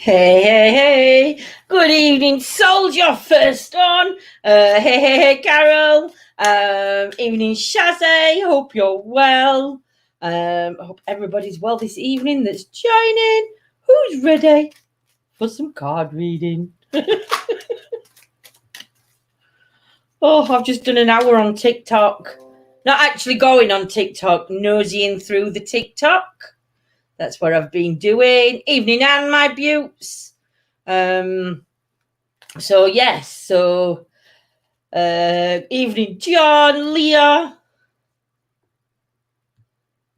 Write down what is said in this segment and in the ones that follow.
Hey, hey, hey. Good evening, soldier. First on. Hey, Carol. Evening, Shazzy. Hope you're well. I hope everybody's well this evening that's joining. Who's ready for some card reading? Oh, I've just done an hour on TikTok. Not actually going on TikTok, nosying through the TikTok. That's what I've been doing. Evening, Anne, my beauts. Evening, John, Leah.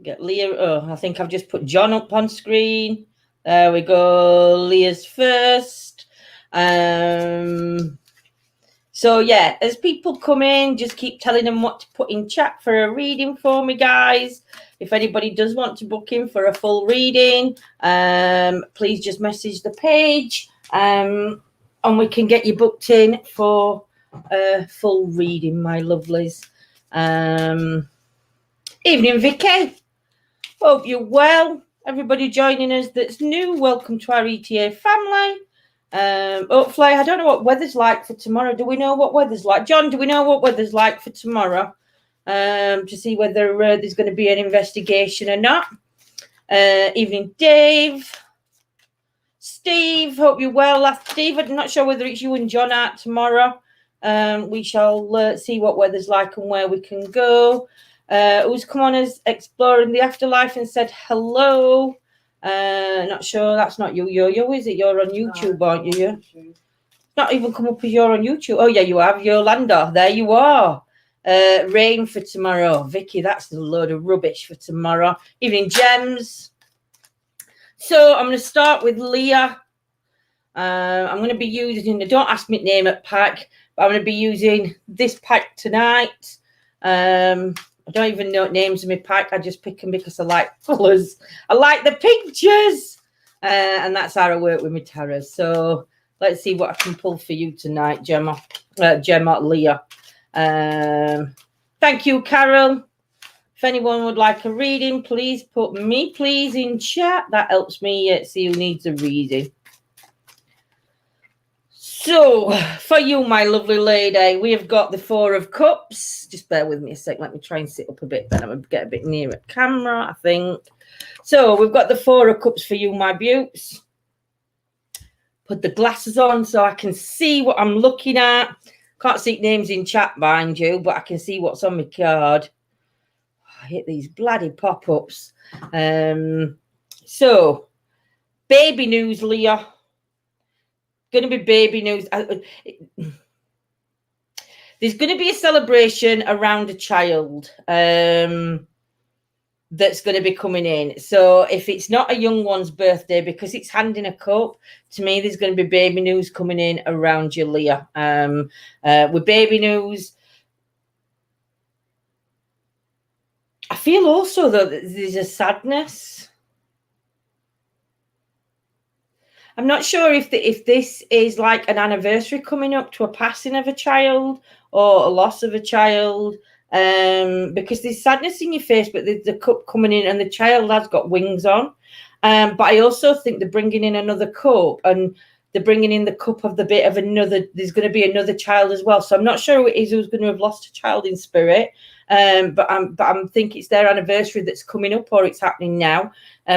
Get Leah. Oh, I think I've just put John up on screen. There we go. Leah's first. As people come in, just keep telling them what to put in chat for a reading for me, guys. If anybody does want to book in for a full reading, please just message the page. And we can get you booked in for a full reading, my lovelies. Evening, Vicky. Hope you're well. Everybody joining us that's new, welcome to our ETA family. Hopefully, I don't know what weather's like for tomorrow. Do we know what weather's like? John, do we know what weather's like for tomorrow? To see whether there's going to be an investigation or not. Evening, Dave. Steve, hope you're well. Steve, I'm not sure whether it's you and John out tomorrow. We shall see what weather's like and where we can go. Who's come on as exploring the afterlife and said hello. Not sure. That's not you, Yo-Yo, is it? You're on YouTube, aren't you? Not even come up as you're on YouTube. Oh, yeah, you have. Yolanda, there you are. Rain for tomorrow. Vicky, that's a load of rubbish for tomorrow. Evening, Gems. So I'm going to start with Leah. I'm going to be using, don't ask me to name it pack, but I'm going to be using this pack tonight. I don't even know names of my pack. I just pick them because I like colours. I like the pictures. And that's how I work with my tarot. So let's see what I can pull for you tonight, Gemma, Leah. Thank you, Carol. If anyone would like a reading, please put me, please, in chat. That helps me see who needs a reading. So, for you, my lovely lady, we have got the Four of Cups. Just bear with me a sec. Let me try and sit up a bit. Then I'm going to get a bit nearer camera, I think. So, we've got the Four of Cups for you, my beauts. Put the glasses on so I can see what I'm looking at. Can't see names in chat, mind you, but I can see what's on my card. I hate these bloody pop-ups. So, baby news, Leah. Going to be baby news. There's going to be a celebration around a child that's going to be coming in. So if it's not a young one's birthday, because it's handing a cup, to me, there's going to be baby news coming in around you, Leah. With baby news, I feel also that there's a sadness. I'm not sure if this is like an anniversary coming up to a passing of a child or a loss of a child, because there's sadness in your face, but there's the cup coming in and the child has got wings on. But I also think they're bringing in another cup, and they're bringing in the cup of the bit of another. There's going to be another child as well. So I'm not sure who it is who's going to have lost a child in spirit. But I'm think it's their anniversary that's coming up, or it's happening now,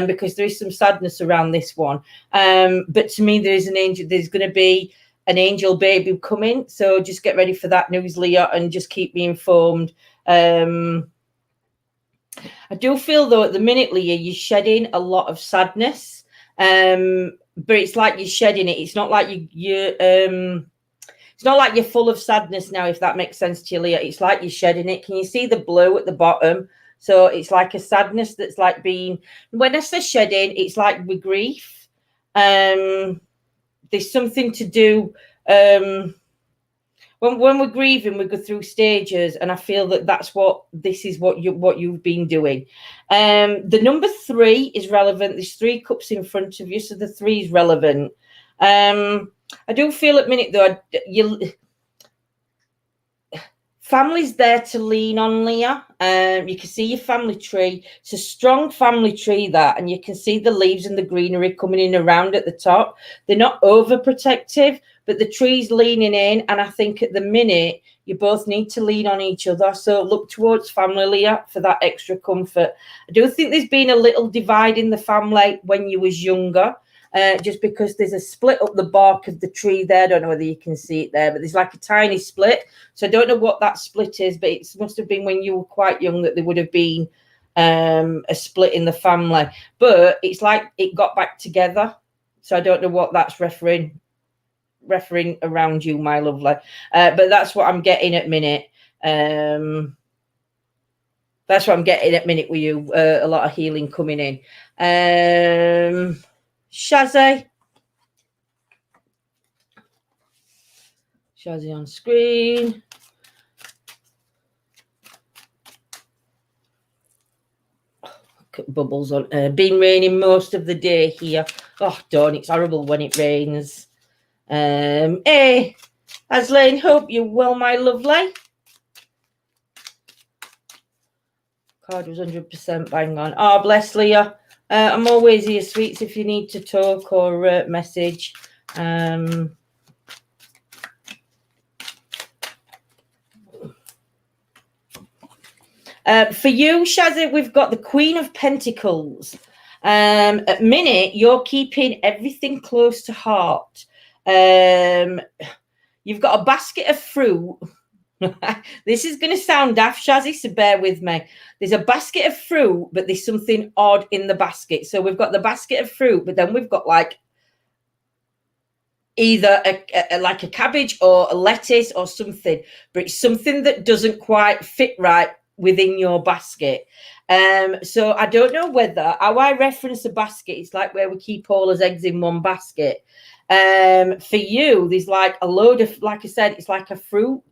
because there is some sadness around this one. But to me, there's going to be an angel baby coming. So just get ready for that news, Leah, and just keep me informed. I do feel though at the minute, Leah, you're shedding a lot of sadness, but it's like you're shedding it. It's not like it's not like you're full of sadness now, if that makes sense to you, Leah. It's like you're shedding it. Can you see the blue at the bottom? So it's like a sadness that's like being, when I say shedding, it's like with grief. There's something to do. When we're grieving, we go through stages, and I feel that that's what you've been doing. The number 3 is relevant. There's 3 cups in front of you, so the 3 is relevant. I do feel at minute though, Family's there to lean on, Leah. You can see your family tree. It's a strong family tree, that, and you can see the leaves and the greenery coming in around at the top. They're not overprotective, but the tree's leaning in, and I think at the minute you both need to lean on each other. So look towards family, Leah, for that extra comfort. I do think there's been a little divide in the family when you was younger. Just because there's a split up the bark of the tree there. I don't know whether you can see it there, but there's like a tiny split. So I don't know what that split is, but it must have been when you were quite young that there would have been a split in the family. But it's like it got back together. So I don't know what that's referring around you, my lovely. But that's what I'm getting at minute. That's what I'm getting at minute with you. A lot of healing coming in. Shazzy on screen. Bubbles on. Been raining most of the day here. Oh, darn, it's horrible when it rains. Hey, Aslane, hope you're well, my lovely. Card was 100% bang on. Oh, bless Leah. I'm always here, sweets, if you need to talk or message. For you, Shazzy, we've got the Queen of Pentacles. At minute, you're keeping everything close to heart. You've got a basket of fruit. This is going to sound daft, Shazzy, so bear with me. There's a basket of fruit, but there's something odd in the basket. So we've got the basket of fruit, but then we've got like either like a cabbage or a lettuce or something, but it's something that doesn't quite fit right within your basket. So I don't know whether how I reference a basket, it's like where we keep all our eggs in one basket. For you, there's like a load of, like I said, it's like a fruit.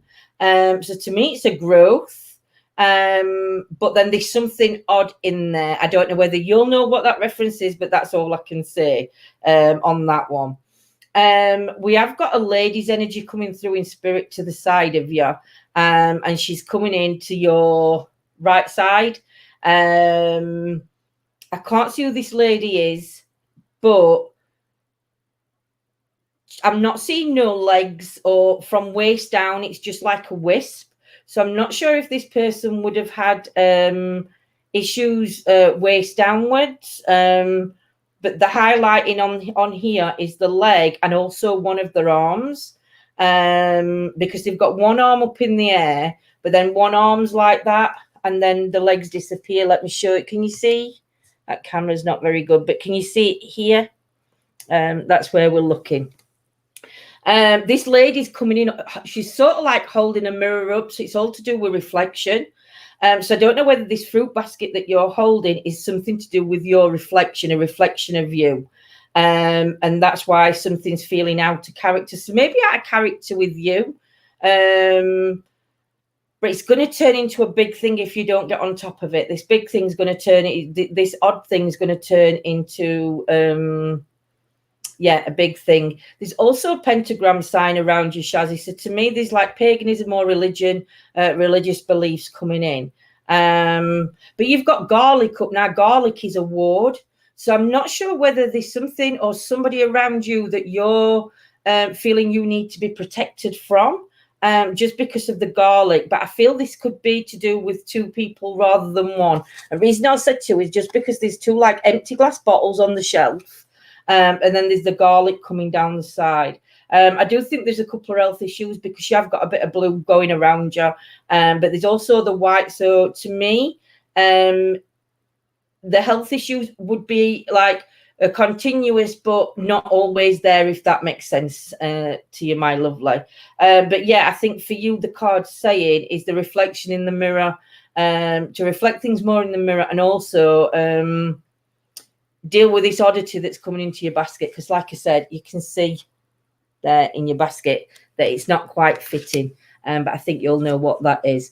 So to me, it's a growth. But then there's something odd in there. I don't know whether you'll know what that reference is, but that's all I can say on that one. We have got a lady's energy coming through in spirit to the side of you. And she's coming into your right side. I can't see who this lady is, but I'm not seeing no legs, or from waist down, it's just like a wisp. So I'm not sure if this person would have had issues waist downwards. But the highlighting on here is the leg and also one of their arms. Because they've got one arm up in the air, but then one arm's like that, and then the legs disappear. Let me show it. Can you see? That camera's not very good, but can you see it here? That's where we're looking. This lady's coming in. She's sort of like holding a mirror up, so it's all to do with reflection. So I don't know whether this fruit basket that you're holding is something to do with your reflection, a reflection of you. And that's why something's feeling out of character. So maybe out of character with you. But it's going to turn into a big thing if you don't get on top of it. This big thing's going to turn, this odd thing's going to turn into, a big thing. There's also a pentagram sign around you, Shazzy. So to me, there's like paganism or religion, religious beliefs coming in. But you've got garlic up now. Garlic is a ward. So I'm not sure whether there's something or somebody around you that you're feeling you need to be protected from. Just because of the garlic, but I feel this could be to do with two people rather than one. The reason I said two is just because there's two like empty glass bottles on the shelf, and then there's the garlic coming down the side. I do think there's a couple of health issues because you have got a bit of blue going around you, but there's also the white. So to me, the health issues would be like a continuous, but not always there, if that makes sense to you, my lovely. But yeah, I think for you, the card saying is the reflection in the mirror, to reflect things more in the mirror, and also deal with this oddity that's coming into your basket. Because like I said, you can see there in your basket that it's not quite fitting, but I think you'll know what that is.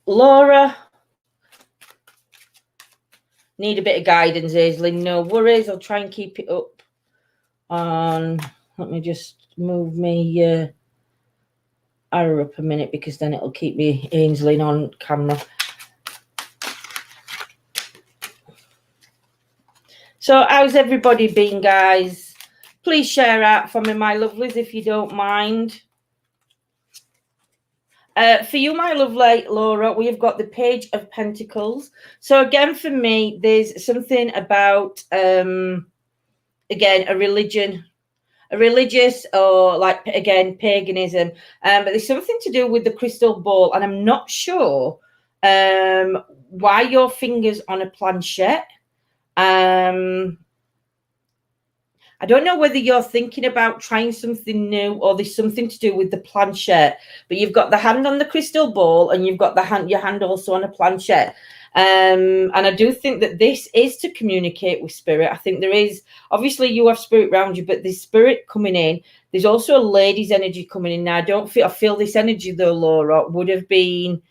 Laura, need a bit of guidance, Aislinn. No worries. I'll try and keep it up on, let me just move me arrow up a minute, because then it'll keep me Ainsley on camera. So how's everybody been, guys? Please share out for me, my lovelies, if you don't mind. For you, my lovely Laura, we have got the Page of Pentacles. So again, for me, there's something about, again, a religion, a religious, or like, again, paganism. But there's something to do with the crystal ball, and I'm not sure why your finger's on a planchette. I don't know whether you're thinking about trying something new, or there's something to do with the planchette, but you've got the hand on the crystal ball, and you've got your hand also on a planchette. And I do think that this is to communicate with spirit. I think there is, obviously you have spirit around you, but there's spirit coming in. There's also a lady's energy coming in. Now, I feel this energy though, Laura, would have been,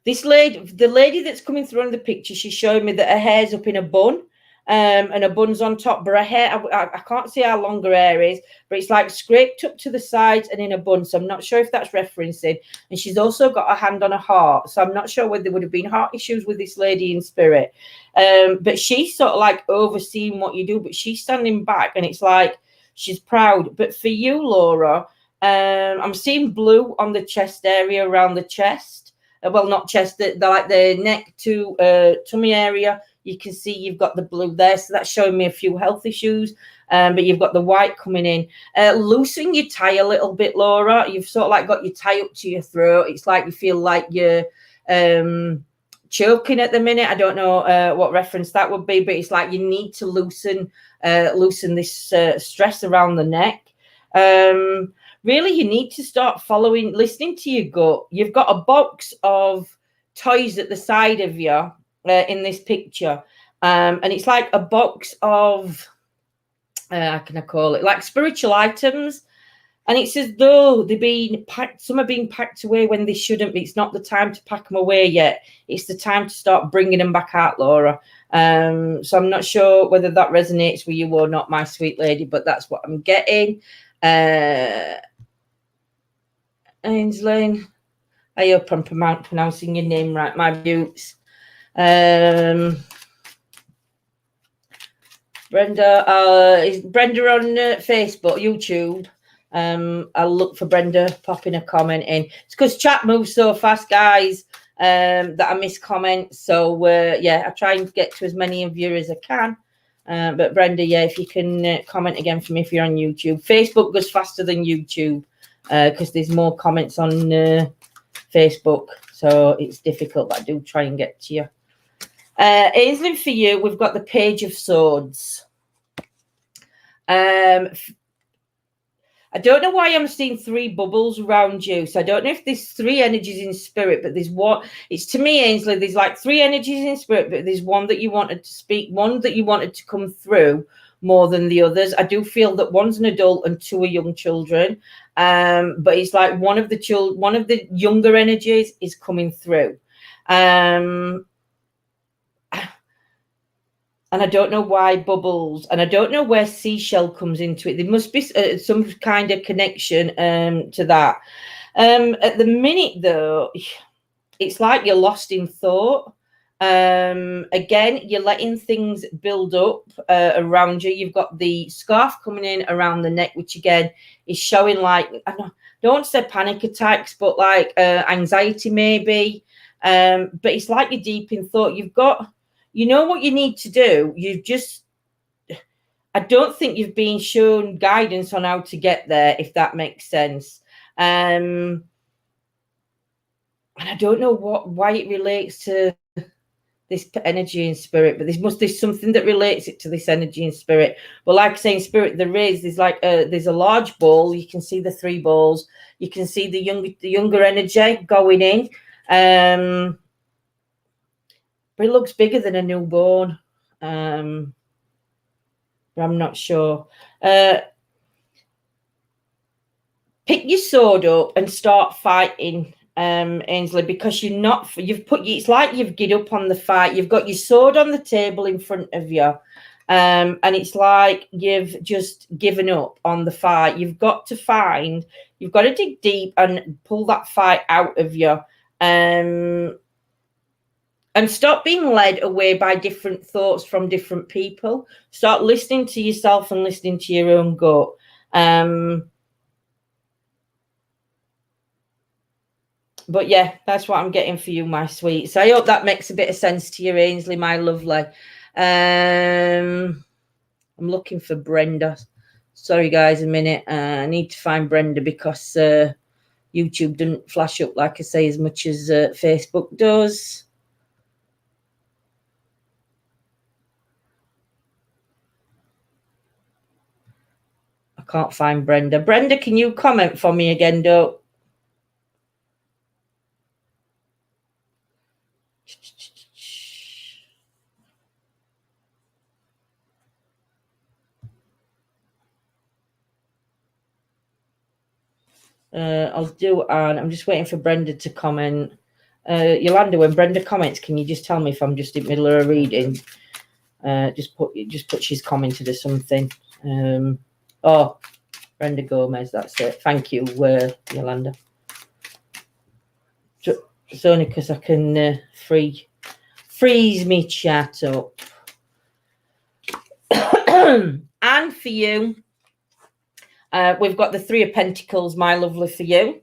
this lady, the lady that's coming through in the picture, she's showing me that her hair's up in a bun, and her bun's on top, but her hair, I can't see how long her hair is, but it's like scraped up to the sides and in a bun, so I'm not sure if that's referencing. And she's also got a hand on a heart, so I'm not sure whether there would have been heart issues with this lady in spirit. But she's sort of like overseeing what you do, but she's standing back, and it's like she's proud. But for you, Laura, I'm seeing blue on the chest area, around the chest. Well, not chest, like the neck to tummy area. You can see you've got the blue there, so that's showing me a few health issues. But you've got the white coming in. Loosen your tie a little bit, Laura. You've sort of like got your tie up to your throat. It's like you feel like you're choking at the minute. I don't know what reference that would be, but it's like you need to loosen this stress around the neck. Really, you need to start listening to your gut. You've got a box of toys at the side of you in this picture. And it's like a box of, how can I call it? Like spiritual items. And it's as though they're being packed. Some are being packed away when they shouldn't be. It's not the time to pack them away yet. It's the time to start bringing them back out, Laura. So I'm not sure whether that resonates with you or not, my sweet lady, but that's what I'm getting. Ainsley, I hope I'm pronouncing your name right, my beauts. Brenda, is Brenda on Facebook, YouTube? I'll look for Brenda popping a comment in. It's because chat moves so fast, guys, that I miss comments. So yeah, I try and get to as many of you as I can. But Brenda, yeah, if you can comment again for me if you're on YouTube. Facebook goes faster than YouTube because there's more comments on Facebook, so it's difficult, but I do try and get to you. Ainsley, for you, we've got the Page of Swords. I don't know why I'm seeing three bubbles around you. So I don't know if there's three energies in spirit, but there's one. It's to me, Ainsley, there's like three energies in spirit, but there's one that you wanted to speak, one that you wanted to come through more than the others. I do feel that one's an adult and two are young children. But it's like one of the younger energies is coming through. And I don't know why bubbles, and I don't know where seashell comes into it. There must be some kind of connection to that. At the minute, though, it's like you're lost in thought. Again, you're letting things build up around you. You've got the scarf coming in around the neck, which again is showing like, I don't want to say panic attacks, but like anxiety maybe. But it's like you're deep in thought. You know what you need to do. I don't think you've been shown guidance on how to get there, if that makes sense. And I don't know why it relates to this energy and spirit, but there's something that relates it to this energy and spirit. But like I say, in spirit, there's like there's a large ball. You can see the three balls. You can see the younger energy going in. But it looks bigger than a newborn. But I'm not sure. Pick your sword up and start fighting Ainsley, because it's like you've get up on the fight. You've got your sword on the table in front of you. And it's like you've just given up on the fight. You've got to dig deep and pull that fight out of you. And stop being led away by different thoughts from different people. Start listening to yourself and listening to your own gut. But yeah, that's what I'm getting for you, my sweets. I hope that makes a bit of sense to you, Ainsley, my lovely. I'm looking for Brenda. Sorry, guys, a minute. I need to find Brenda because YouTube doesn't flash up, like I say, as much as Facebook does. I can't find Brenda. Brenda, can you comment for me again, though? I'll do, and I'm just waiting for Brenda to comment. Yolanda, when Brenda comments, can you just tell me if I'm just in the middle of a reading? Just put she's commented or something. Oh, Brenda Gomez, that's it. Thank you, Yolanda. It's only because I can freeze me chat up. And for you, we've got the Three of Pentacles, my lovely, for you.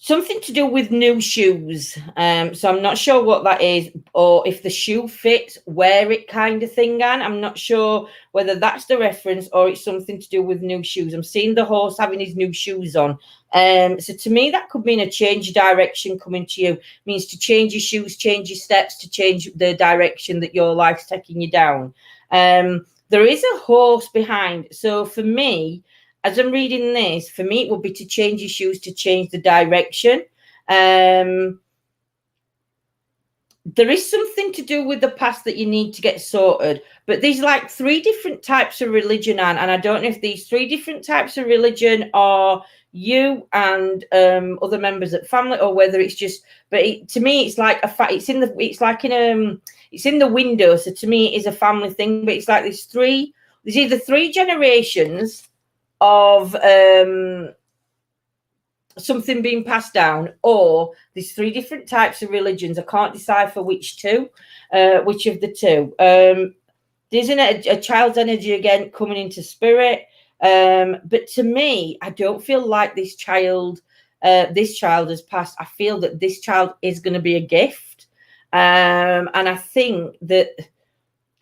Something to do with new shoes. So I'm not sure what that is, or if the shoe fits, wear it kind of thing. And I'm not sure whether that's the reference or it's something to do with new shoes. I'm seeing the horse having his new shoes on. So to me, that could mean a change of direction coming to you. It means to change your shoes, change your steps, to change the direction that your life's taking you down. There is a horse behind. So for me, as I'm reading this, for me, it would be to change your shoes, to change the direction. There is something to do with the past that you need to get sorted. But there's like 3 different types of religion, and I don't know if these 3 different types of religion are you and other members of family, or whether it's just. But to me, it's like it's in the window. So to me, it is a family thing. But it's like there's either 3 generations of something being passed down, or there's 3 different types of religions. I can't decipher which of the 2. There's a child's energy again coming into spirit, but to me, I don't feel like this child has passed. I feel that this child is going to be a gift, and I think that,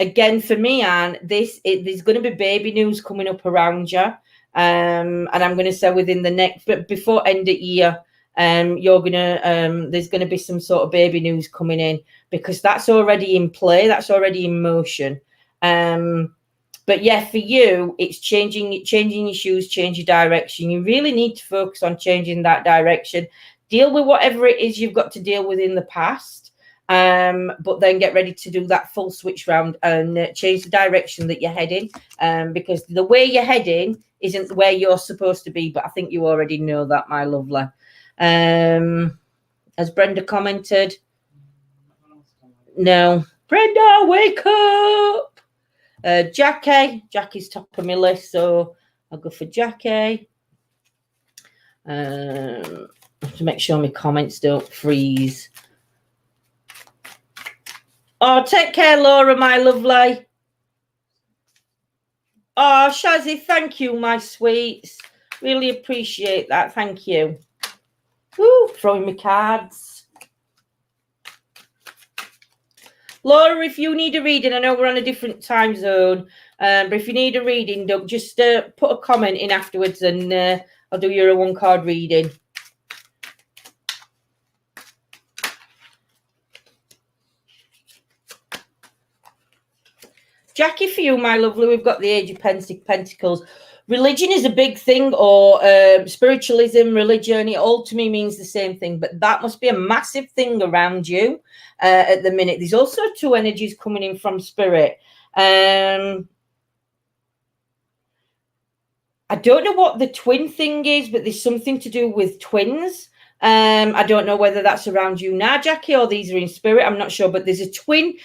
again, for me, Anne, there's going to be baby news coming up around you. And I'm going to say within the next, but before end of year, there's going to be some sort of baby news coming in, because that's already in play, that's already in motion. But yeah, for you, it's changing your shoes, change your direction. You really need to focus on changing that direction. Deal with whatever it is you've got to deal with in the past, but then get ready to do that full switch round and change the direction that you're heading, because the way you're heading isn't where you're supposed to be. But I think you already know that, my lovely. As Brenda commented, no, Brenda, wake up. Jackie's top of my list, so I'll go for Jackie. To make sure my comments don't freeze. Oh, take care, Laura, my lovely. Oh, Shazzy, thank you, my sweets. Really appreciate that. Thank you. Woo, throwing me cards. Laura, if you need a reading, I know we're on a different time zone, but if you need a reading, just put a comment in afterwards, and I'll do your 1-card reading. Jackie, for you, my lovely, we've got the Age of Pentacles. Religion is a big thing, or spiritualism, religion, it all to me means the same thing, but that must be a massive thing around you at the minute. There's also 2 energies coming in from spirit. I don't know what the twin thing is, but there's something to do with twins. I don't know whether that's around you now, Jackie, or these are in spirit. I'm not sure, but there's a twin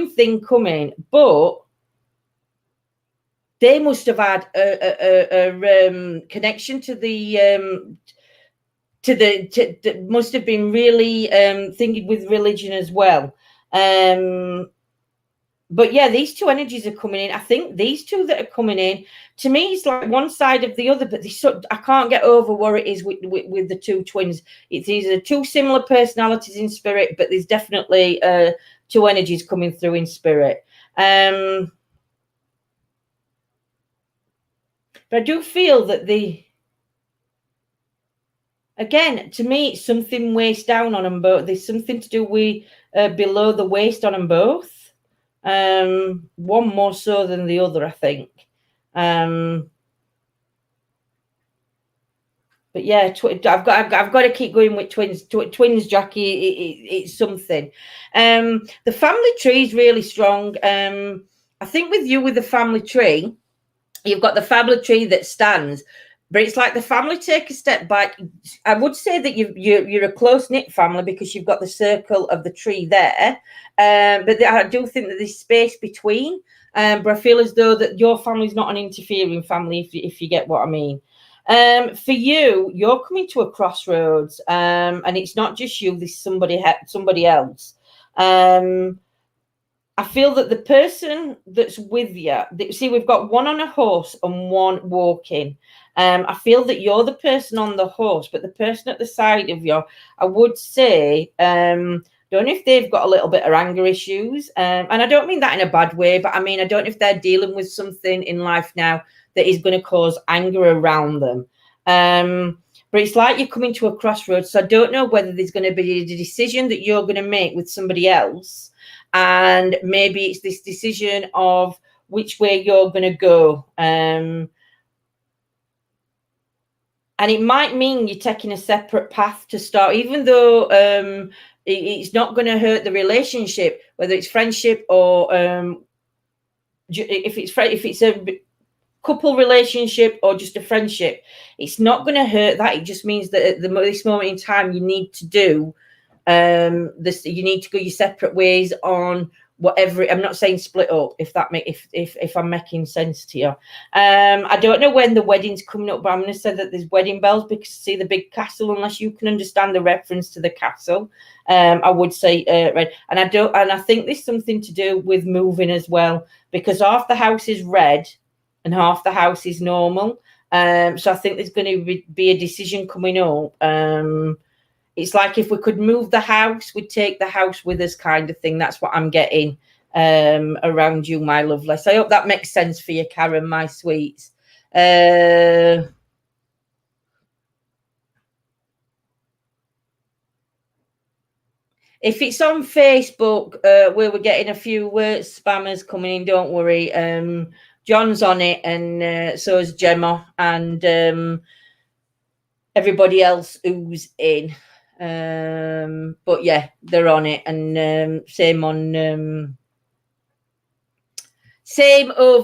thing coming, but they must have had a connection to the must have been really thinking with religion as well. But yeah, these two energies are coming in. I think these two that are coming in, to me, it's like one side of the other, but I can't get over what it is with the two twins. It's either two similar personalities in spirit, but there's definitely two energies coming through in spirit. But I do feel that again, to me, it's something waist down on them both. There's something to do with below the waist on them both. One more so than the other, I think. But yeah, I've got to keep going with twins. Twins, Jackie, it's something. The family tree is really strong. I think with you with the family tree, you've got the family tree that stands, but it's like the family take a step back. I would say that you're a close-knit family because you've got the circle of the tree there. But I do think that there's space between. But I feel as though that your family's not an interfering family, if you get what I mean. For you, you're coming to a crossroads, and it's not just you. There's somebody else. I feel that the person that's with you, see, we've got one on a horse and one walking. I feel that you're the person on the horse, but the person at the side of you, I would say, don't know if they've got a little bit of anger issues. And I don't mean that in a bad way, but I mean, I don't know if they're dealing with something in life now that is going to cause anger around them. But it's like you're coming to a crossroads. So I don't know whether there's going to be a decision that you're going to make with somebody else. And maybe it's this decision of which way you're going to go. And it might mean you're taking a separate path to start, even though it's not going to hurt the relationship, whether it's friendship or if it's a couple relationship or just a friendship, it's not going to hurt that. It just means that at this moment in time, you need to do you need to go your separate ways on whatever. I'm not saying split up, if I'm making sense to you. I don't know when the wedding's coming up, but I'm going to say that there's wedding bells because see the big castle, unless you can understand the reference to the castle. I would say red, and I think there's something to do with moving as well, because half the house is red and half the house is normal. So I think there's going to be a decision coming up. It's like if we could move the house, we'd take the house with us, kind of thing. That's what I'm getting around you, my lovely. So I hope that makes sense for you, Karen, my sweets. If it's on Facebook, where we're getting a few spammers coming in, don't worry. John's on it, and so is Gemma, and everybody else who's in. But yeah, they're on it, and same over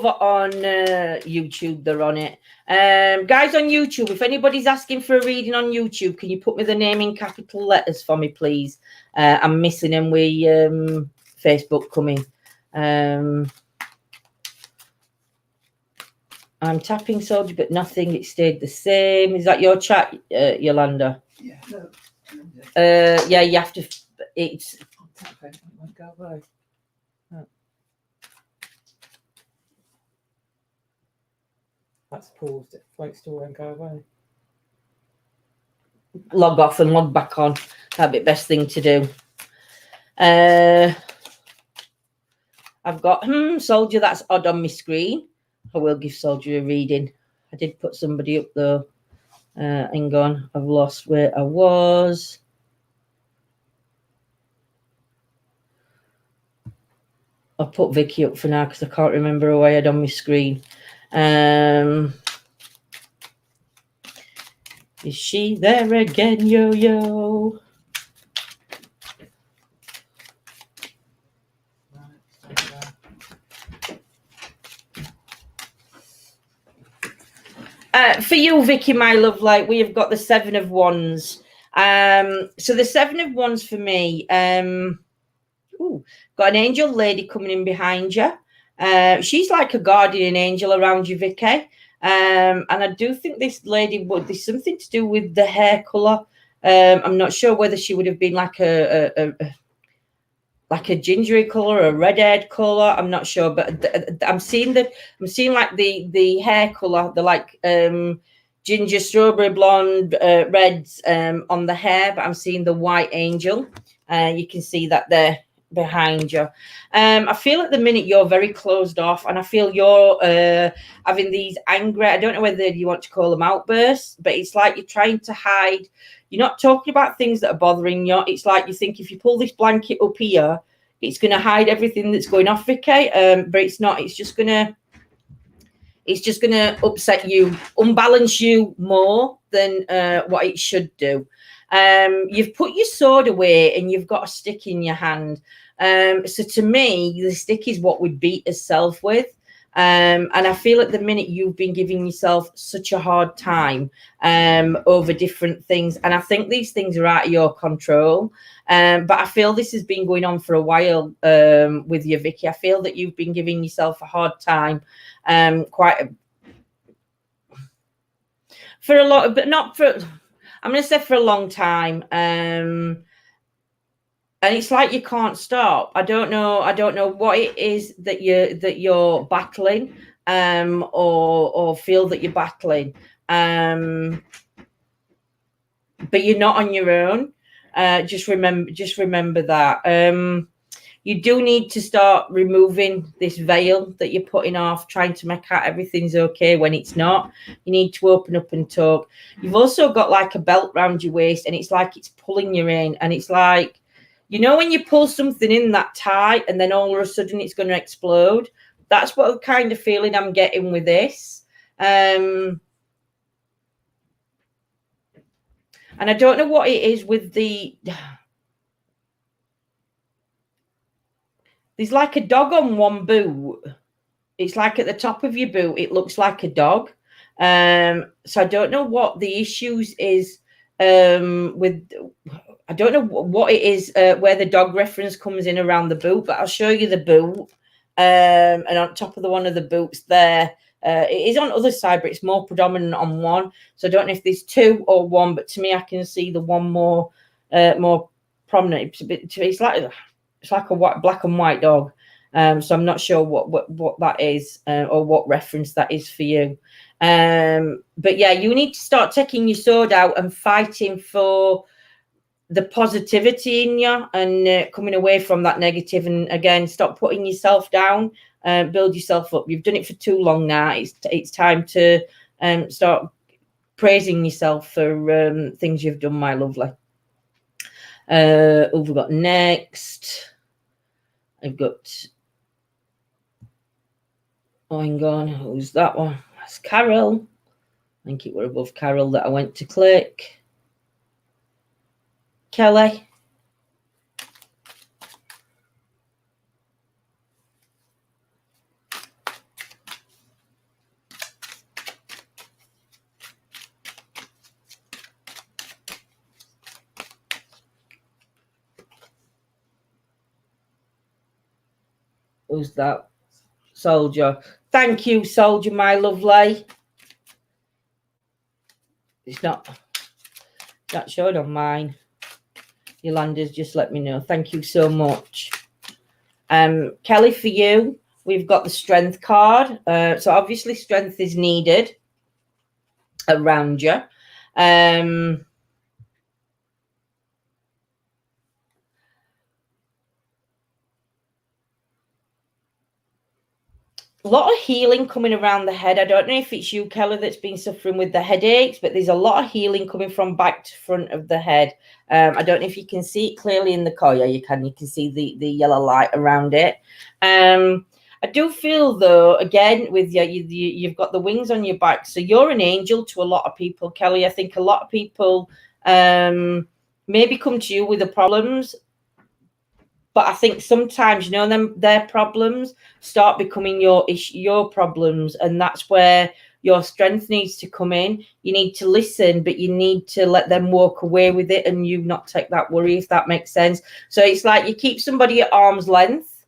on YouTube, they're on it. Guys on YouTube, if anybody's asking for a reading on YouTube, can you put me the name in capital letters for me, please? I'm missing them with Facebook coming. I'm tapping soldier, but nothing, it stayed the same. Is that your chat, Yolanda? Yeah. No. Yeah, you have to. It's. It won't go away. Oh. That's paused. It still won't go away. Log off and log back on. That'd be the best thing to do. I've got soldier. That's odd on my screen. I will give soldier a reading. I did put somebody up though. Hang on, I've lost where I was. I'll put Vicky up for now because I can't remember who I had on my screen. Is she there again, yo? For you, Vicky, my love, like we have got the 7 of Wands. So the 7 of Wands for me, got an angel lady coming in behind you. She's like a guardian angel around you, Vicky. And I do think this lady there's something to do with the hair color. I'm not sure whether she would have been like a gingery color, a red-haired color. I'm not sure, but I'm seeing like the hair color, the like ginger, strawberry blonde, reds on the hair. But I'm seeing the white angel. You can see that there behind you. I feel at the minute you're very closed off, and I feel you're having these angry, I don't know whether you want to call them outbursts, but it's like you're trying to hide. You're not talking about things that are bothering you. It's like you think if you pull this blanket up here, it's going to hide everything that's going off, Vicky. But it's not. It's just going to upset you, unbalance you more than what it should do. You've put your sword away and you've got a stick in your hand. So to me, the stick is what we beat ourselves with. And I feel at the minute you've been giving yourself such a hard time over different things. And I think these things are out of your control. But I feel this has been going on for a while with you, Vicky. I feel that you've been giving yourself a hard time for a lot, but not for, I'm going to say for a long time. And it's like you can't stop. I don't know what it is that you're battling, or feel that you're battling. But you're not on your own. Just remember that. You do need to start removing this veil that you're putting off, trying to make out everything's okay when it's not. You need to open up and talk. You've also got like a belt around your waist, and it's like it's pulling you in, and it's like, you know, when you pull something in that tight and then all of a sudden it's going to explode. That's what kind of feeling I'm getting with this. And I don't know what it is with there's like a dog on one boot. It's like at the top of your boot, it looks like a dog. So I don't know what the issues is with, I don't know what it is where the dog reference comes in around the boot, but I'll show you the boot. And on top of one of the boots there, it is on the other side, but it's more predominant on one. So I don't know if there's 2 or 1, but to me, I can see the one more prominent. It's like a black and white dog. So I'm not sure what that is or what reference that is for you. But yeah, you need to start taking your sword out and fighting for the positivity in you and coming away from that negative. And again, stop putting yourself down, build yourself up. You've done it for too long now. It's time to start praising yourself for things you've done, my lovely. Who have we got next? I've got, oh, hang on, who's that one? That's Carol. I think it were above Carol that I went to click. Kelly. Who's that? Soldier. Thank you, Soldier, my lovely. It's not showing on mine. Yolanda's just let me know. Thank you so much. Kelly, for you, we've got the strength card. So obviously strength is needed around you. A lot of healing coming around the head. I don't know if it's you, Kelly, that's been suffering with the headaches, but there's a lot of healing coming from back to front of the head. I don't know if you can see it clearly in the car. Yeah, you can. You can see the yellow light around it. I do feel, though, again, with you've got the wings on your back. So you're an angel to a lot of people, Kelly. I think a lot of people maybe come to you with the problems. But I think sometimes, their problems start becoming your problems. And that's where Your strength needs to come in. You need to listen, but you need to let them walk away with it and you not take that worry, if that makes sense. So it's like you keep somebody at arm's length.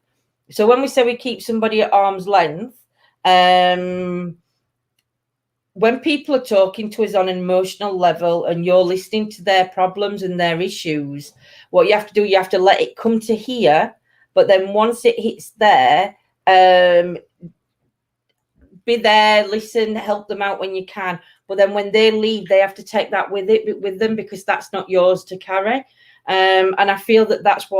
So when we say we keep somebody at arm's length, when people are talking to us on an emotional level and you're listening to their problems and their issues, what you have to do, you have to let it come to here. But then once it hits there, be there, listen, help them out when you can. But then when they leave, they have to take that with them, because that's not yours to carry. And I feel that that's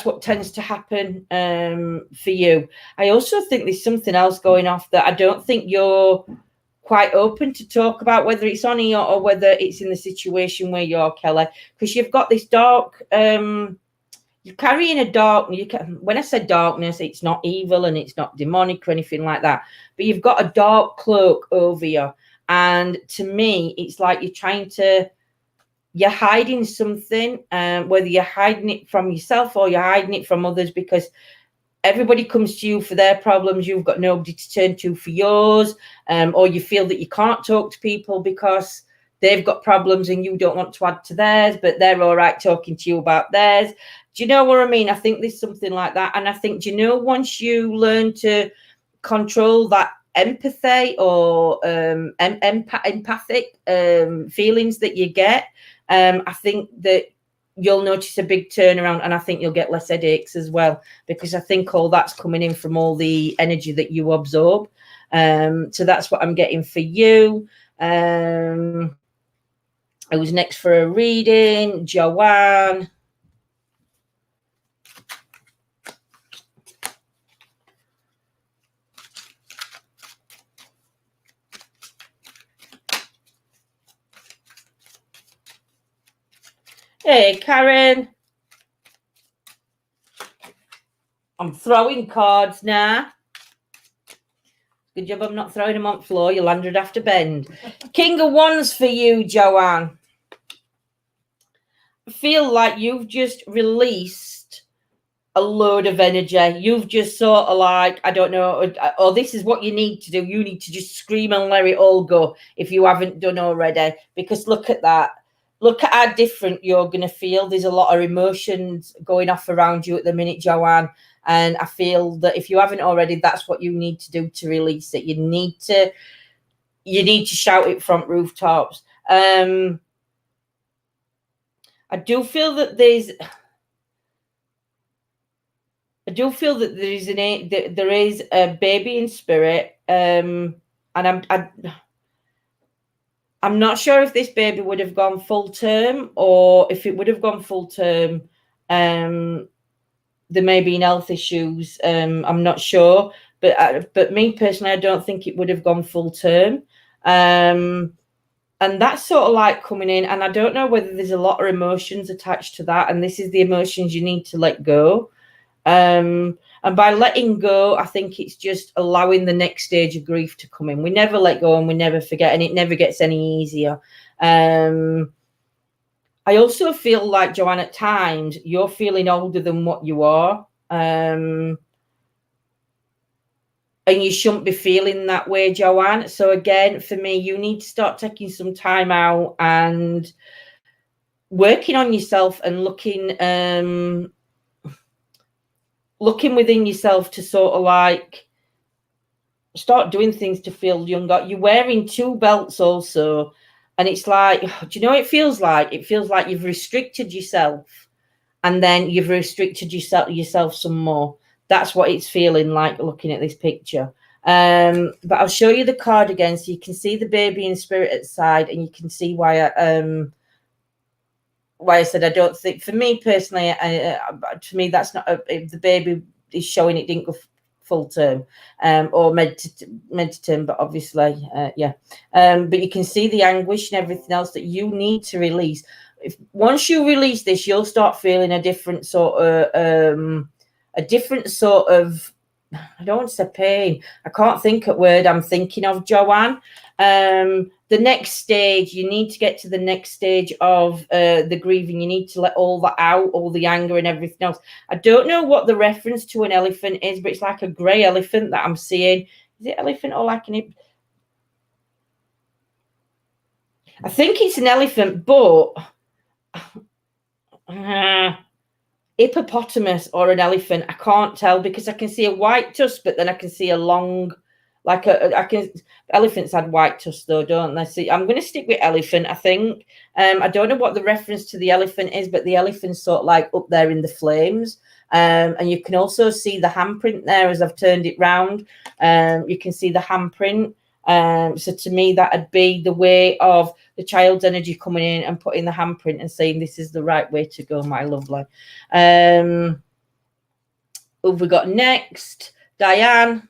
what tends to happen for you. I also think there's something else going off that I don't think you're quite open to talk about, whether it's on here or whether it's in the situation where you're, Kelly, because you've got this dark, you're carrying a dark, when I said darkness, it's not evil and it's not demonic or anything like that, but you've got a dark cloak over you. And to me, it's like you're hiding something, whether you're hiding it from yourself or you're hiding it from others, because everybody comes to you for their problems. You've got nobody to turn to for yours, or you feel that you can't talk to people because they've got problems and you don't want to add to theirs, but they're all right talking to you about theirs. Do you know what I mean? I think there's something like that. And I think, once you learn to control that empathy or empathic feelings that you get, I think that you'll notice a big turnaround, and I think you'll get less headaches as well, because I think all that's coming in from all the energy that you absorb. So that's what I'm getting for you. I was next for a reading, Joanne. Hey, Karen. I'm throwing cards now. Good job I'm not throwing them on the floor. You landed after bend. King of Wands for you, Joanne. I feel like you've just released a load of energy. You've just sort of like, I don't know, or this is what you need to do. You need to just scream and let it all go if you haven't done already. Because look at that. Look at how different you're going to feel. There's a lot of emotions going off around you at the minute, Joanne. And I feel that if you haven't already, that's what you need to do to release it. You need to shout it from rooftops. I do feel that there is a baby in spirit, and I'm not sure if this baby would have gone full term, or if it would have gone full term, there may be health issues. I'm not sure, but me personally, I don't think it would have gone full term. And that's sort of like coming in, and I don't know whether there's a lot of emotions attached to that, and this is the emotions you need to let go. And by letting go, I think it's just allowing the next stage of grief to come in. We never let go and we never forget, and it never gets any easier. I also feel like, Joanne, at times you're feeling older than what you are. And you shouldn't be feeling that way, Joanne. So again, for me, you need to start taking some time out and working on yourself and looking within yourself to sort of like start doing things to feel younger. You're wearing 2 belts also. And it's like, do you know what it feels like? It feels like you've restricted yourself and then you've restricted yourself some more. That's what it's feeling like looking at this picture. But I'll show you the card again so you can see the baby in spirit at the side, and you can see why I said I don't think, for me personally, to me that's not if the baby is showing it didn't go full term or med to term, but obviously but you can see the anguish and everything else that you need to release. Once you release this, you'll start feeling a different sort of I don't want to say pain. I can't think of word I'm thinking of, Joanne. The next stage, you need to get to the next stage of the grieving. You need to let all that out, all the anger and everything else. I don't know what the reference to an elephant is, but it's like a grey elephant that I'm seeing. Is it elephant or like an... I think it's an elephant, but hippopotamus or an elephant, I can't tell because I can see a white tusk, but then I can see a long, like elephants had white tusks though, don't they? See, I'm going to stick with elephant, I think. I don't know what the reference to the elephant is, but the elephant's sort of like up there in the flames. And you can also see the handprint there as I've turned it round. You can see the handprint. So to me, that'd be the way of the child's energy coming in and putting the handprint and saying this is the right way to go, my lovely. Who have we got next? Diane.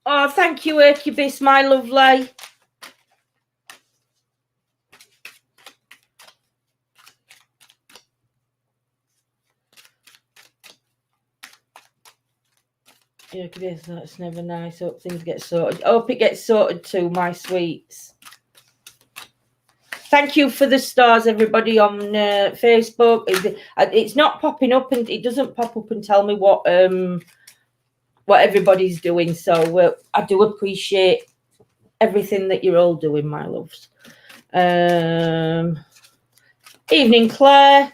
Oh, thank you, Incubus, my lovely. Incubus, that's never nice. Hope things get sorted. Hope it gets sorted too, my sweets. Thank you for the stars, everybody on Facebook. It's not popping up, and it doesn't pop up and tell me what everybody's doing. So I do appreciate everything that you're all doing, my loves. Evening, Claire.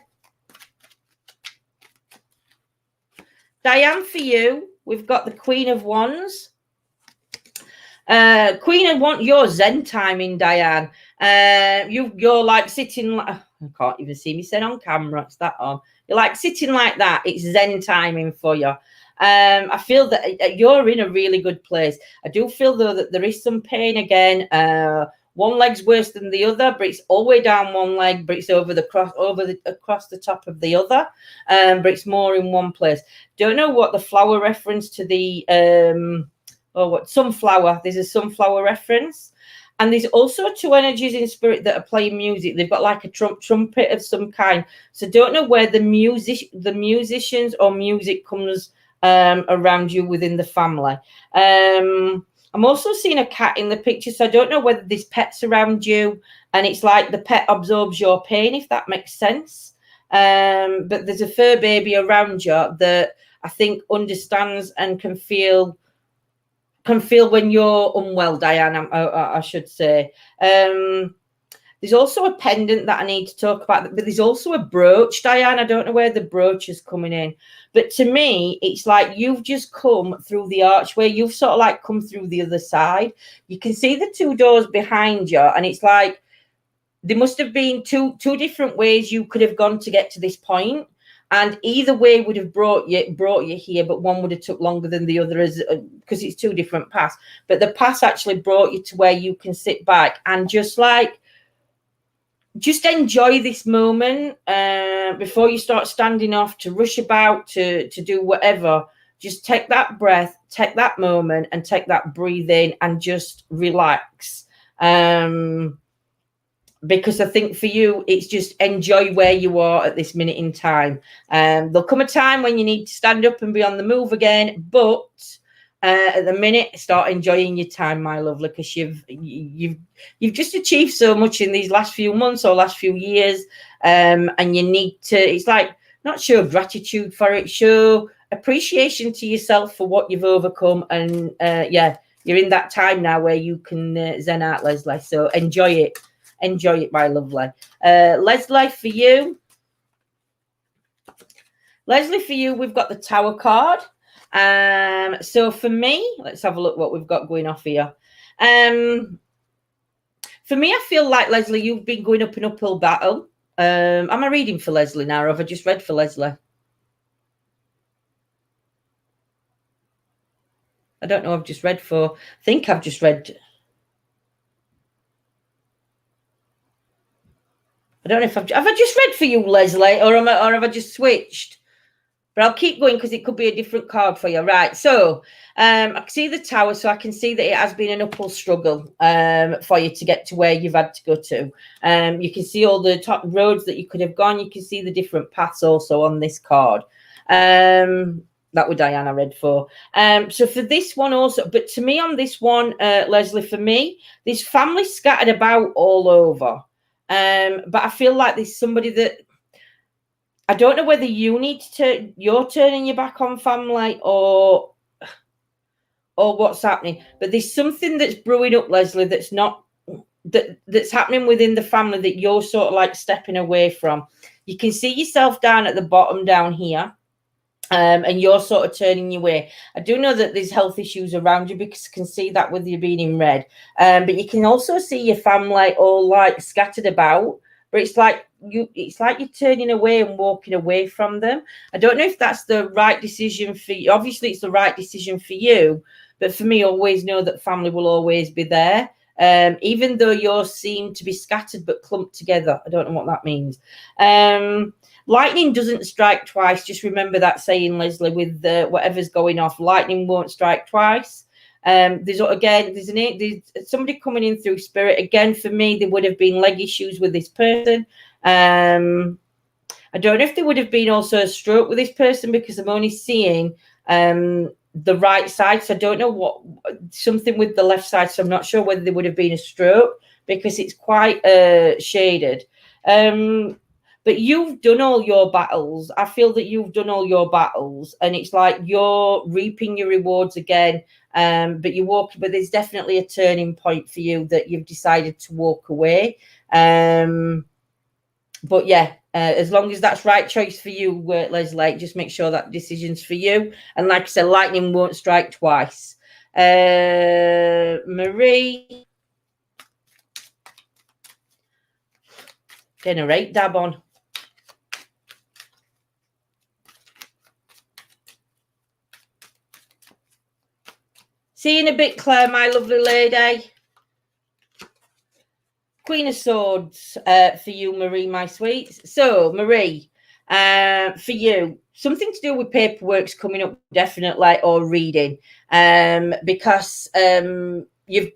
Diane, for you, we've got the Queen of Wands. Queen of Wands, your Zen timing, Diane. You're like sitting like, I can't even see me saying on camera. It's that on. You're like sitting like that. It's Zen timing for you. I feel that you're in a really good place. I do feel though that there is some pain again. One leg's worse than the other, but it's all the way down one leg, but it's across the top of the other, but it's more in one place. Don't know what the flower reference to the sunflower. There's a sunflower reference, and there's also two energies in spirit that are playing music. They've got like a trumpet of some kind. So don't know where the musicians or music comes around you within the family. I'm also seeing a cat in the picture, so I don't know whether there's pets around you and it's like the pet absorbs your pain, if that makes sense. But there's a fur baby around you that I think understands and can feel when you're unwell, Diane, I should say. There's also a pendant that I need to talk about, but there's also a brooch, Diane. I don't know where the brooch is coming in. But to me, it's like you've just come through the archway. You've sort of like come through the other side. You can see the two doors behind you. And it's like there must have been two different ways you could have gone to get to this point. And either way would have brought you here, but one would have took longer than the other because it's two different paths. But the path actually brought you to where you can sit back and just enjoy this moment before you start standing off to rush about to do whatever. Just take that breath, take that moment, and take that breathe in and just relax. Because I think for you, it's just enjoy where you are at this minute in time. There'll come a time when you need to stand up and be on the move again, but at the minute, start enjoying your time, my lovely, because you've just achieved so much in these last few months or last few years, and you need to. It's like not show gratitude for it, show appreciation to yourself for what you've overcome, and you're in that time now where you can zen out, Leslie. So enjoy it, my lovely. Leslie, for you, we've got the Tower card. So for me, let's have a look what we've got going off here. For me, I feel like, Leslie, you've been going up an uphill battle. Am I reading for Leslie now, or have I just read for Leslie? I don't know. I think I've just read. I don't know if have I just read for you, Leslie, or have I just switched? But I'll keep going because it could be a different card for you. Right. So I can see the Tower, so I can see that it has been an uphill struggle for you to get to where you've had to go to. You can see all the top roads that you could have gone. You can see the different paths also on this card. That was Diana read for. So for this one also, but to me on this one, Leslie, for me, this family scattered about all over. But I feel like there's somebody that, I don't know whether you're turning your back on family or what's happening, but there's something that's brewing up, Leslie, that's happening within the family that you're sort of like stepping away from. You can see yourself down at the bottom down here. And you're sort of turning your way. I do know that there's health issues around you because I can see that with you being in red. But you can also see your family all like scattered about. But it's like you're turning away and walking away from them. I don't know if that's the right decision for you. Obviously, it's the right decision for you. But for me, always know that family will always be there. Even though you seem to be scattered but clumped together. I don't know what that means. Lightning doesn't strike twice. Just remember that saying, Leslie, with whatever's going off. Lightning won't strike twice. There's somebody coming in through spirit. Again, for me, there would have been leg issues with this person. I don't know if there would have been also a stroke with this person because I'm only seeing the right side. So I don't know something with the left side. So I'm not sure whether there would have been a stroke because it's quite shaded. But you've done all your battles. I feel that you've done all your battles, and it's like you're reaping your rewards again. But but there's definitely a turning point for you that you've decided to walk away. But yeah, as long as that's right choice for you, Leslie, just make sure that decision's for you. And like I said, lightning won't strike twice. Marie, generate dab on. See you in a bit, Claire, my lovely lady. Queen of Swords for you, Marie, my sweets. So, Marie, for you, something to do with paperwork's coming up, definitely, or reading, because you're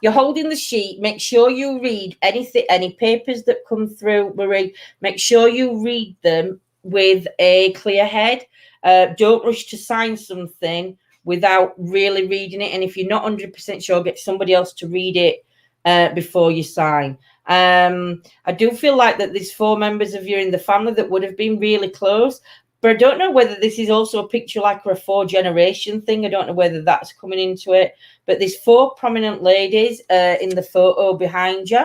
holding the sheet. Make sure you read any papers that come through, Marie. Make sure you read them with a clear head. Don't rush to sign something without really reading it. And if you're not 100% sure, get somebody else to read it before you sign. I do feel like that there's 4 members of you in the family that would have been really close, but I don't know whether this is also a picture like a 4-generation thing. I don't know whether that's coming into it, but there's 4 prominent ladies in the photo behind you.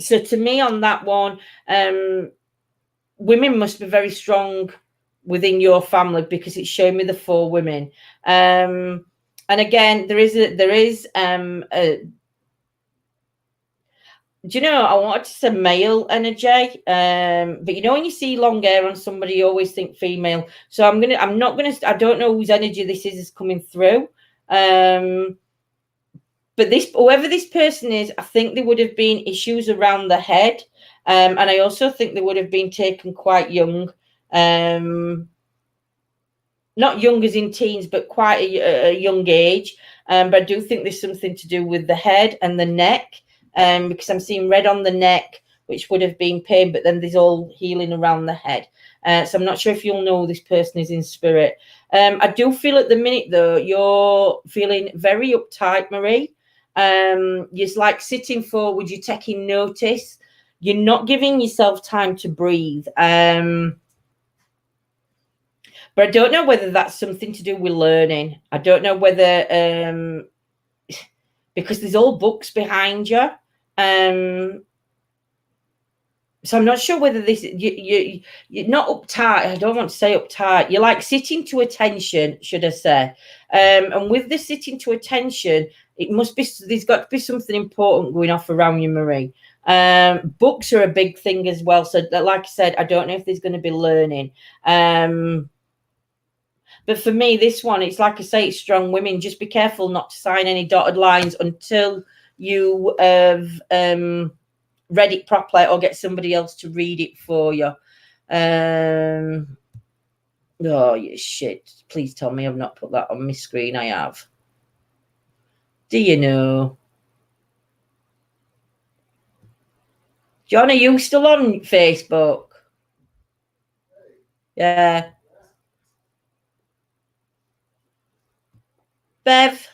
So to me on that one, women must be very strong within your family because it's showing me the 4 women. And again, there is do you know, I wanted to say male energy, but you know, when you see long hair on somebody, you always think female. So I don't know whose energy this is coming through. But whoever this person is, I think there would have been issues around the head. And I also think they would have been taken quite young. Not young as in teens, but quite a young age. But I do think there's something to do with the head and the neck, because I'm seeing red on the neck, which would have been pain, but then there's all healing around the head. So I'm not sure if you'll know this person is in spirit. I do feel at the minute, though, you're feeling very uptight, Marie. You're like sitting forward, you're taking notice. You're not giving yourself time to breathe. But I don't know whether that's something to do with learning. I don't know whether, because there's all books behind you. So I'm not sure whether you're not uptight. I don't want to say uptight. You're like sitting to attention, should I say. And with the sitting to attention, there's got to be something important going off around you, Marie. Books are a big thing as well. So like I said, I don't know if there's going to be learning. But for me, this one, it's like I say, it's strong women. Just be careful not to sign any dotted lines until you have read it properly or get somebody else to read it for you. Oh, you shit. Please tell me I've not put that on my screen. I have. Do you know? John, are you still on Facebook? Yeah. Bev.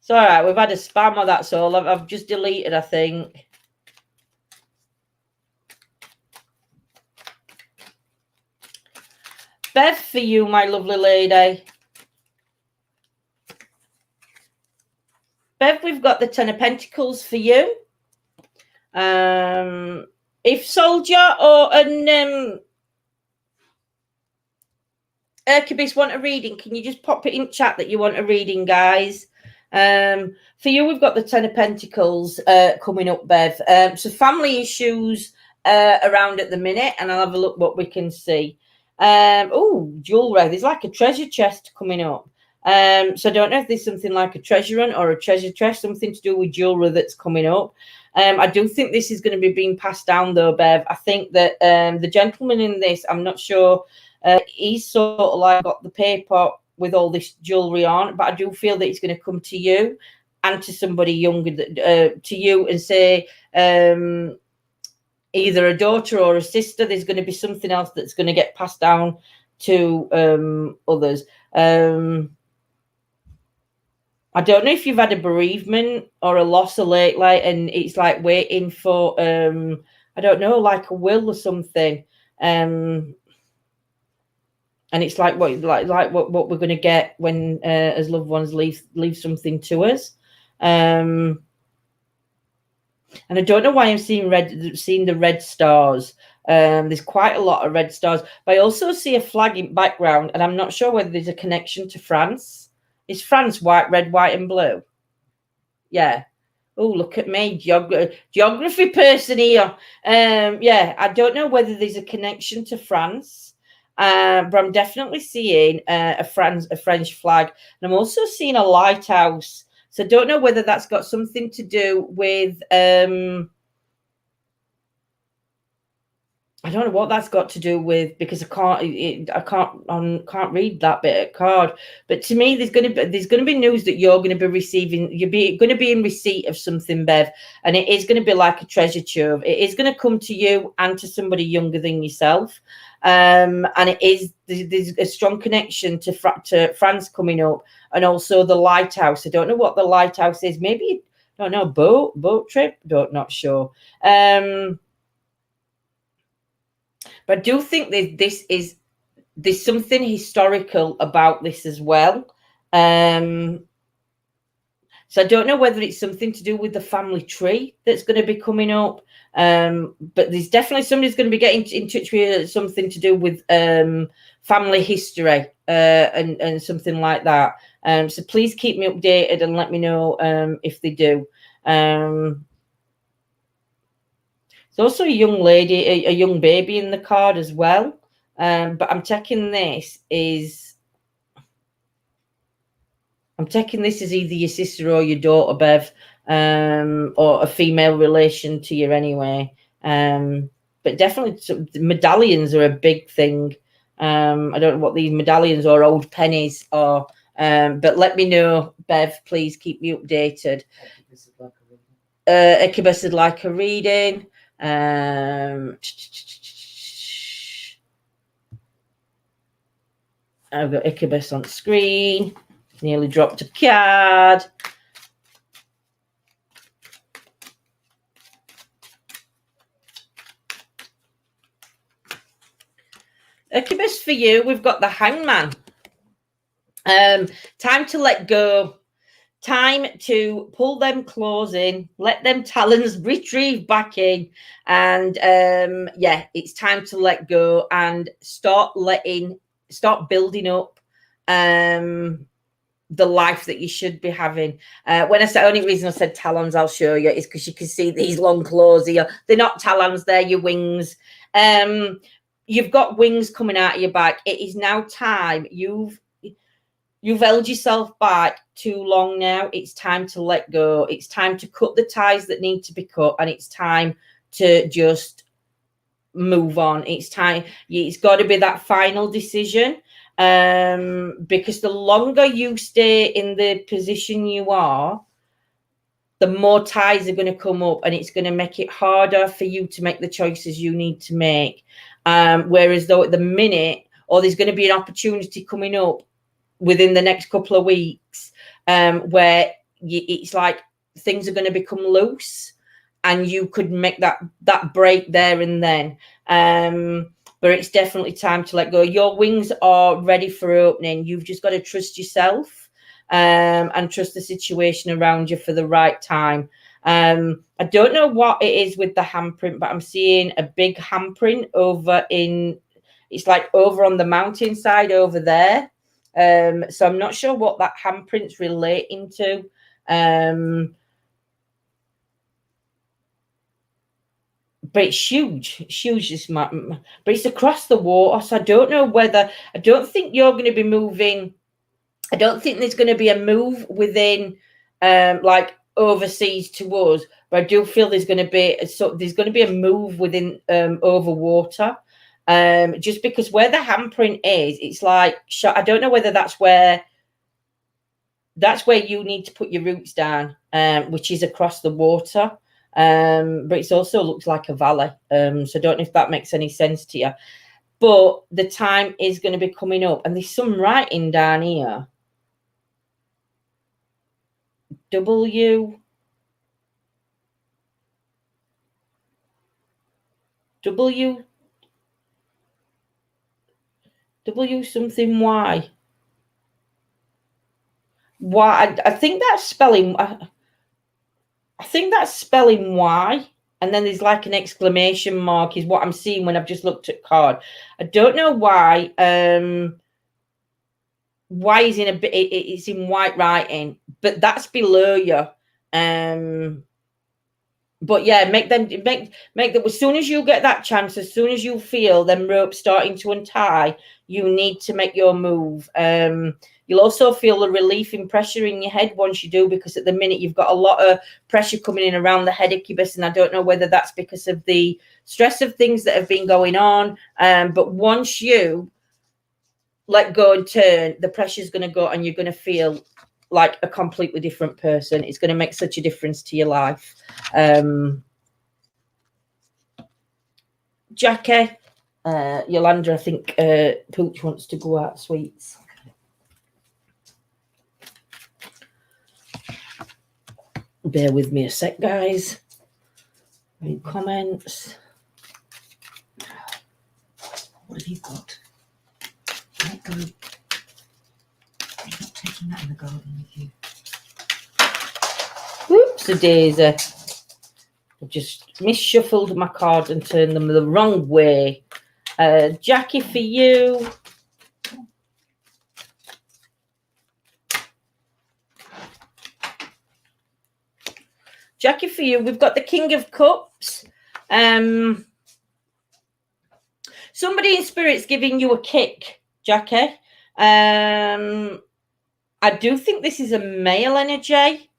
It's all right. We've had a spammer, that's all. I've just deleted, I think. Bev for you, my lovely lady. Bev, we've got the Ten of Pentacles for you. If Soldier or an Erkabis want a reading, can you just pop it in chat that you want a reading, guys? For you, we've got the Ten of Pentacles coming up, Bev. So family issues around at the minute, and I'll have a look what we can see. Oh, jewelry. There's like a treasure chest coming up. So I don't know if there's something like a treasure hunt or a treasure chest, something to do with jewelry that's coming up. I do think this is going to be being passed down, though, Bev. I think that the gentleman in this, I'm not sure, he's sort of like got the paper with all this jewelry on, but I do feel that it's going to come to you and to somebody younger, to you, and say either a daughter or a sister. There's going to be something else that's going to get passed down to others. I don't know if you've had a bereavement or a loss lately, and it's like waiting for I don't know, like a will or something. And it's like what we're going to get when as loved ones leave something to us. And I don't know why I'm seeing the red stars. There's quite a lot of red stars, but I also see a flag in background, and I'm not sure whether there's a connection to France. Is France white, red, white, and blue? Yeah. Oh, look at me, geography person here. Yeah, I don't know whether there's a connection to France, but I'm definitely seeing a French flag, and I'm also seeing a lighthouse. So I don't know whether that's got something to do with I don't know what that's got to do with, because I can't read that bit of card. But to me, there's going to be news that you're going to be receiving. Going to be in receipt of something, Bev, and it is going to be like a treasure trove. It is going to come to you and to somebody younger than yourself. And there's a strong connection to France coming up, and also the lighthouse. I don't know what the lighthouse is. Maybe I don't know, boat trip. Not sure. But I do think there's something historical about this as well. So I don't know whether it's something to do with the family tree that's going to be coming up. But there's definitely somebody's going to be getting in touch with something to do with family history and something like that. So please keep me updated and let me know if they do. There's also a young lady, a young baby in the card as well. But I'm taking this as either your sister or your daughter, Bev, or a female relation to you anyway. But definitely medallions are a big thing. I don't know what these medallions or old pennies are. But let me know, Bev. Please keep me updated. Incubus would like a reading. I've got Incubus on screen. Nearly dropped a card. Incubus for you, we've got the Hangman. Time to let go. Time to pull them claws in, let them talons retrieve back in, and yeah, it's time to let go and start building up the life that you should be having. When I say, only reason I said talons, I'll show you, is because you can see these long claws here. They're not talons, they're your wings. You've got wings coming out of your back. It is now time. You've held yourself back too long now. It's time to let go. It's time to cut the ties that need to be cut, and it's time to just move on. It's time. It's got to be that final decision, because the longer you stay in the position you are, the more ties are going to come up, and it's going to make it harder for you to make the choices you need to make. Whereas though at the minute, or there's going to be an opportunity coming up within the next couple of weeks, where it's like things are going to become loose, and you could make that break there and then. But it's definitely time to let go. Your wings are ready for opening. You've just got to trust yourself, and trust the situation around you for the right time. I don't know what it is with the handprint, but I'm seeing a big handprint over it's like over on the mountainside over there. So I'm not sure what that handprint's relating to. But it's huge, this map. But it's across the water, so I don't know whether, I don't think you're going to be moving. I don't think there's going to be a move within, like overseas to us. But I do feel there's going to be a move within over water. Just because where the handprint is, it's like, I don't know whether that's where you need to put your roots down, which is across the water. But it also looks like a valley. So I don't know if that makes any sense to you. But the time is going to be coming up, and there's some writing down here. W something Y. Why? I think that's spelling. I think that's spelling Y, and then there's like an exclamation mark is what I'm seeing when I've just looked at card. I don't know why. Y is in it's in white writing, but that's below you. But yeah, make them as soon as you get that chance, as soon as you feel them ropes starting to untie, you need to make your move. You'll also feel the relief in pressure in your head once you do, because at the minute you've got a lot of pressure coming in around the head incubus, and I don't know whether that's because of the stress of things that have been going on. But once you let go and turn, the pressure's going to go, and you're going to feel like a completely different person. It's going to make such a difference to your life. Jackie, Yolanda, I think Pooch wants to go out sweets. Bear with me a sec, guys. Any comments? What have you got? Let go. You're not taking that in the garden with you. Whoops, a daisy. I just misshuffled my cards and turned them the wrong way. Jackie, for you. Jackie, for you, we've got the King of Cups. Somebody in spirit's giving you a kick, Jackie. I do think this is a male energy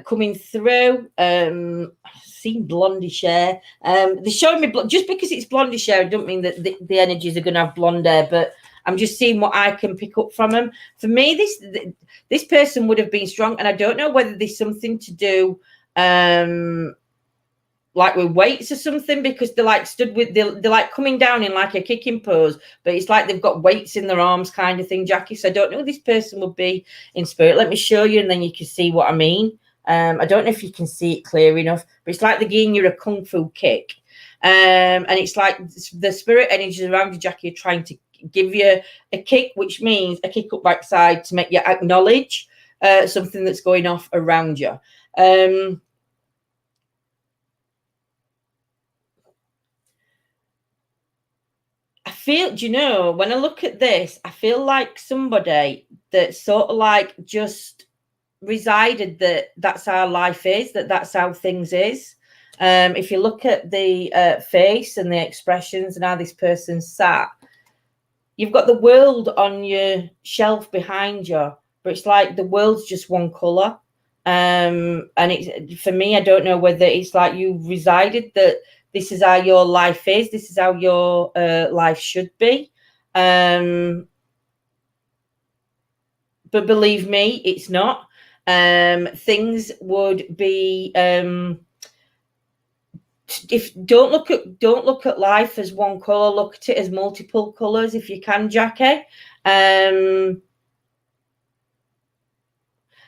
coming through. I've seen blondish hair. They're showing me just because it's blondish hair, I don't mean that the energies are going to have blonde hair, but I'm just seeing what I can pick up from them. For me, this person would have been strong, and I don't know whether there's something to do like with weights or something, because they're like they're like coming down in like a kicking pose, but it's like they've got weights in their arms kind of thing, Jackie. So I don't know who this person would be in spirit. Let me show you, and then you can see what I mean. I don't know if you can see it clear enough, but it's like they're giving you a kung fu kick. And it's like the spirit energies around you, Jackie, are trying to give you a kick, which means a kick up backside to make you acknowledge something that's going off around you. I feel, do you know, when I look at this, I feel like somebody that sort of like just resided that's how life is, that's how things is. If you look at the face and the expressions and how this person sat, you've got the world on your shelf behind you, but it's like the world's just one colour. And it's, for me, I don't know whether it's like you resided that this is how your life is, this is how your life should be. But believe me, it's not. things would be don't look at life as one colour, look at it as multiple colours if you can, Jackie. And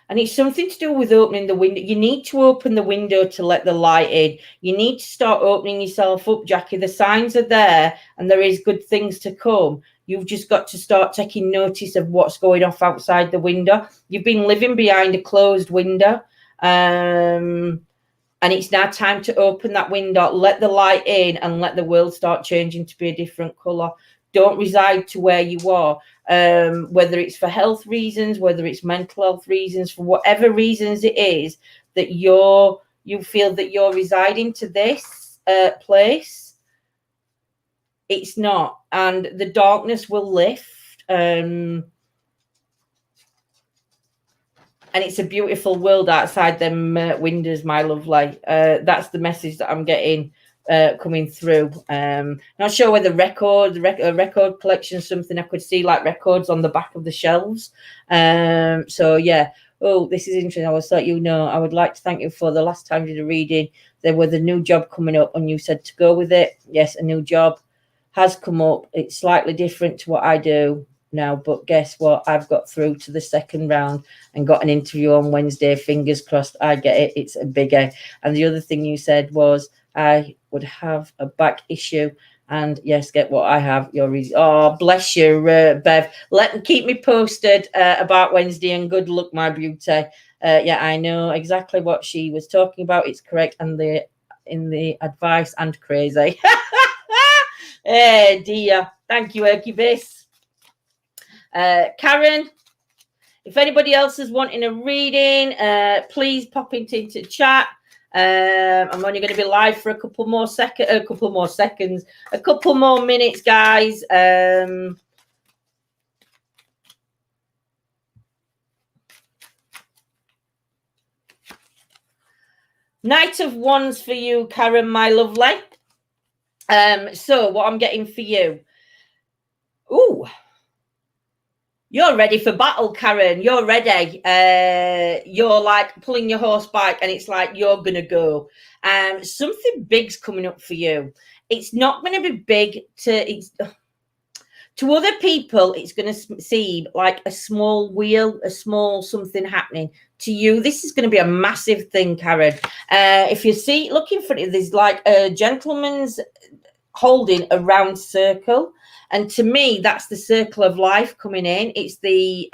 it's something to do with opening the window. You need to open the window to let the light in. You need to start opening yourself up, Jackie. The signs are there and there is good things to come. You've just got to start taking notice of what's going off outside the window. You've been living behind a closed window. And it's now time to open that window, let the light in and let the world start changing to be a different colour. Don't reside to where you are, whether it's for health reasons, whether it's mental health reasons, for whatever reasons it is that you feel that you're residing to this place. It's not, and the darkness will lift. And it's a beautiful world outside them windows, my lovely. That's the message that I'm getting coming through. Not sure whether record collection is something I could see, like records on the back of the shelves. So yeah. Oh, this is interesting. I was thought, I would like to thank you for the last time you did a reading. There was a new job coming up and you said to go with it. Yes, a new job has come up. It's slightly different to what I do now, but guess what? I've got through to the second round and got an interview on Wednesday. Fingers crossed I get it. It's a bigger. And the other thing you said was I would have a back issue, and yes, get what I have. Oh, bless you, Bev. Keep me posted about Wednesday, and good luck, my beauty. Yeah, I know exactly what she was talking about. It's correct, and in the advice and crazy. Hey dear, thank you, Erky Karen, if anybody else is wanting a reading, please pop into chat. I'm only going to be live for a couple more minutes, guys. Knight of Wands for you, Karen, my lovely. So what I'm getting for you. Ooh. You're ready for battle, Karen. You're ready. You're like pulling your horse back and it's like you're going to go. Something big's coming up for you. It's not going to be big to other people. It's going to seem like a small wheel, a small something happening. To you, this is going to be a massive thing, Karen. If you see, looking for it, there's like a gentleman's holding a round circle. And to me, that's the circle of life coming in. It's the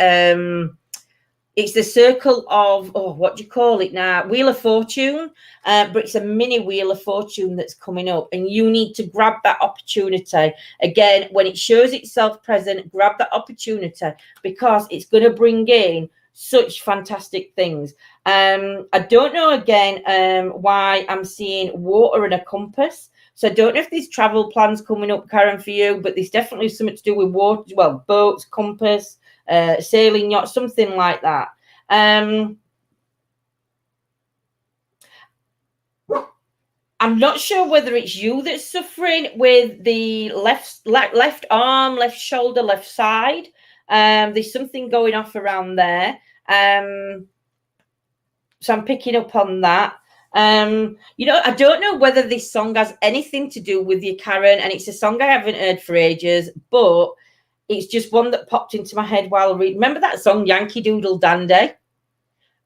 circle of, what do you call it now? Wheel of Fortune. But it's a mini Wheel of Fortune that's coming up. And you need to grab that opportunity. Again, when it shows itself present, grab that opportunity because it's going to bring in such fantastic things. I don't know, again, why I'm seeing water and a compass. So I don't know if there's travel plans coming up, Karen, for you, but there's definitely something to do with water, well, boats, compass, sailing yacht, something like that. I'm not sure whether it's you that's suffering with the left arm, left shoulder, left side. There's something going off around there. So I'm picking up on that. I don't know whether this song has anything to do with you, Karen, and it's a song I haven't heard for ages, but it's just one that popped into my head while I read. Remember that song, Yankee Doodle Dandy?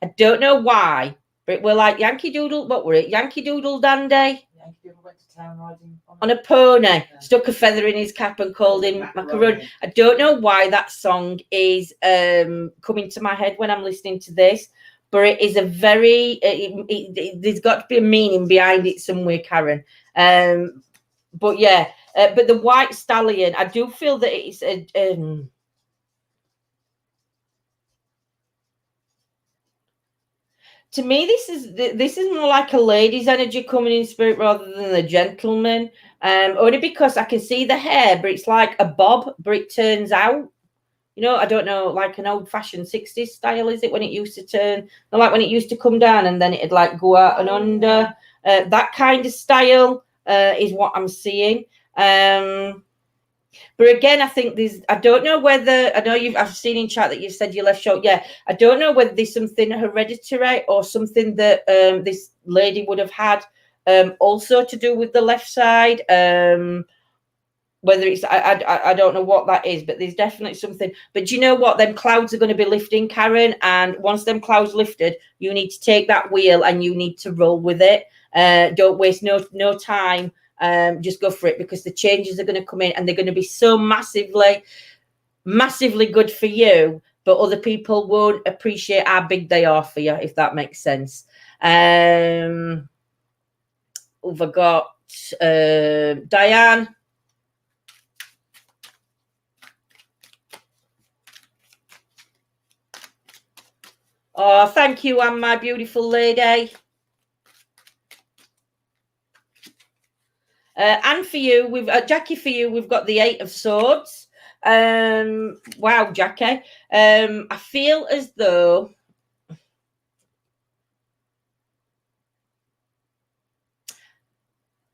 I don't know why, but we're like Yankee Doodle, what were it? Yankee Doodle Dandy? Yankee Doodle went to town riding on a pony, stuck a feather in his cap and called him Macaroni. I don't know why that song is coming to my head when I'm listening to this. But it is a very, there's got to be a meaning behind it somewhere, Karen. But yeah, but the white stallion, I do feel that it's to me, this is more like a lady's energy coming in spirit rather than a gentleman. Only because I can see the hair, but it's like a bob, but it turns out. I don't know, like an old-fashioned 60s style, is it, when it used to turn, like when it used to come down and then it'd like go out and under. That kind of style is what I'm seeing. But again, I think I don't know whether, I've seen in chat that you said you left short. Yeah, I don't know whether there's something hereditary or something that this lady would have had also to do with the left side. Whether it's, I don't know what that is, but there's definitely something. But do you know what? Them clouds are going to be lifting, Karen. And once them clouds lifted, you need to take that wheel and you need to roll with it. Don't waste no time. Just go for it, because the changes are going to come in and they're going to be so massively good for you, but other people won't appreciate how big they are for you, if that makes sense. We've got Diane. Oh, thank you, Anne, my beautiful lady. And for you, Jackie, for you, we've got the 8 of Swords. Wow, Jackie. I feel as though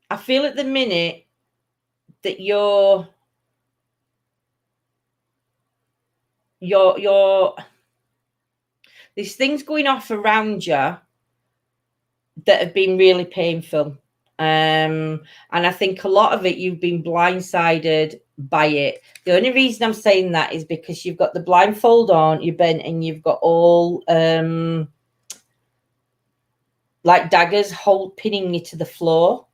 at the minute that you're there's things going off around you that have been really painful. And I think a lot of it, you've been blindsided by it. The only reason I'm saying that is because you've got the blindfold on, you're bent, and you've got all like daggers pinning you to the floor.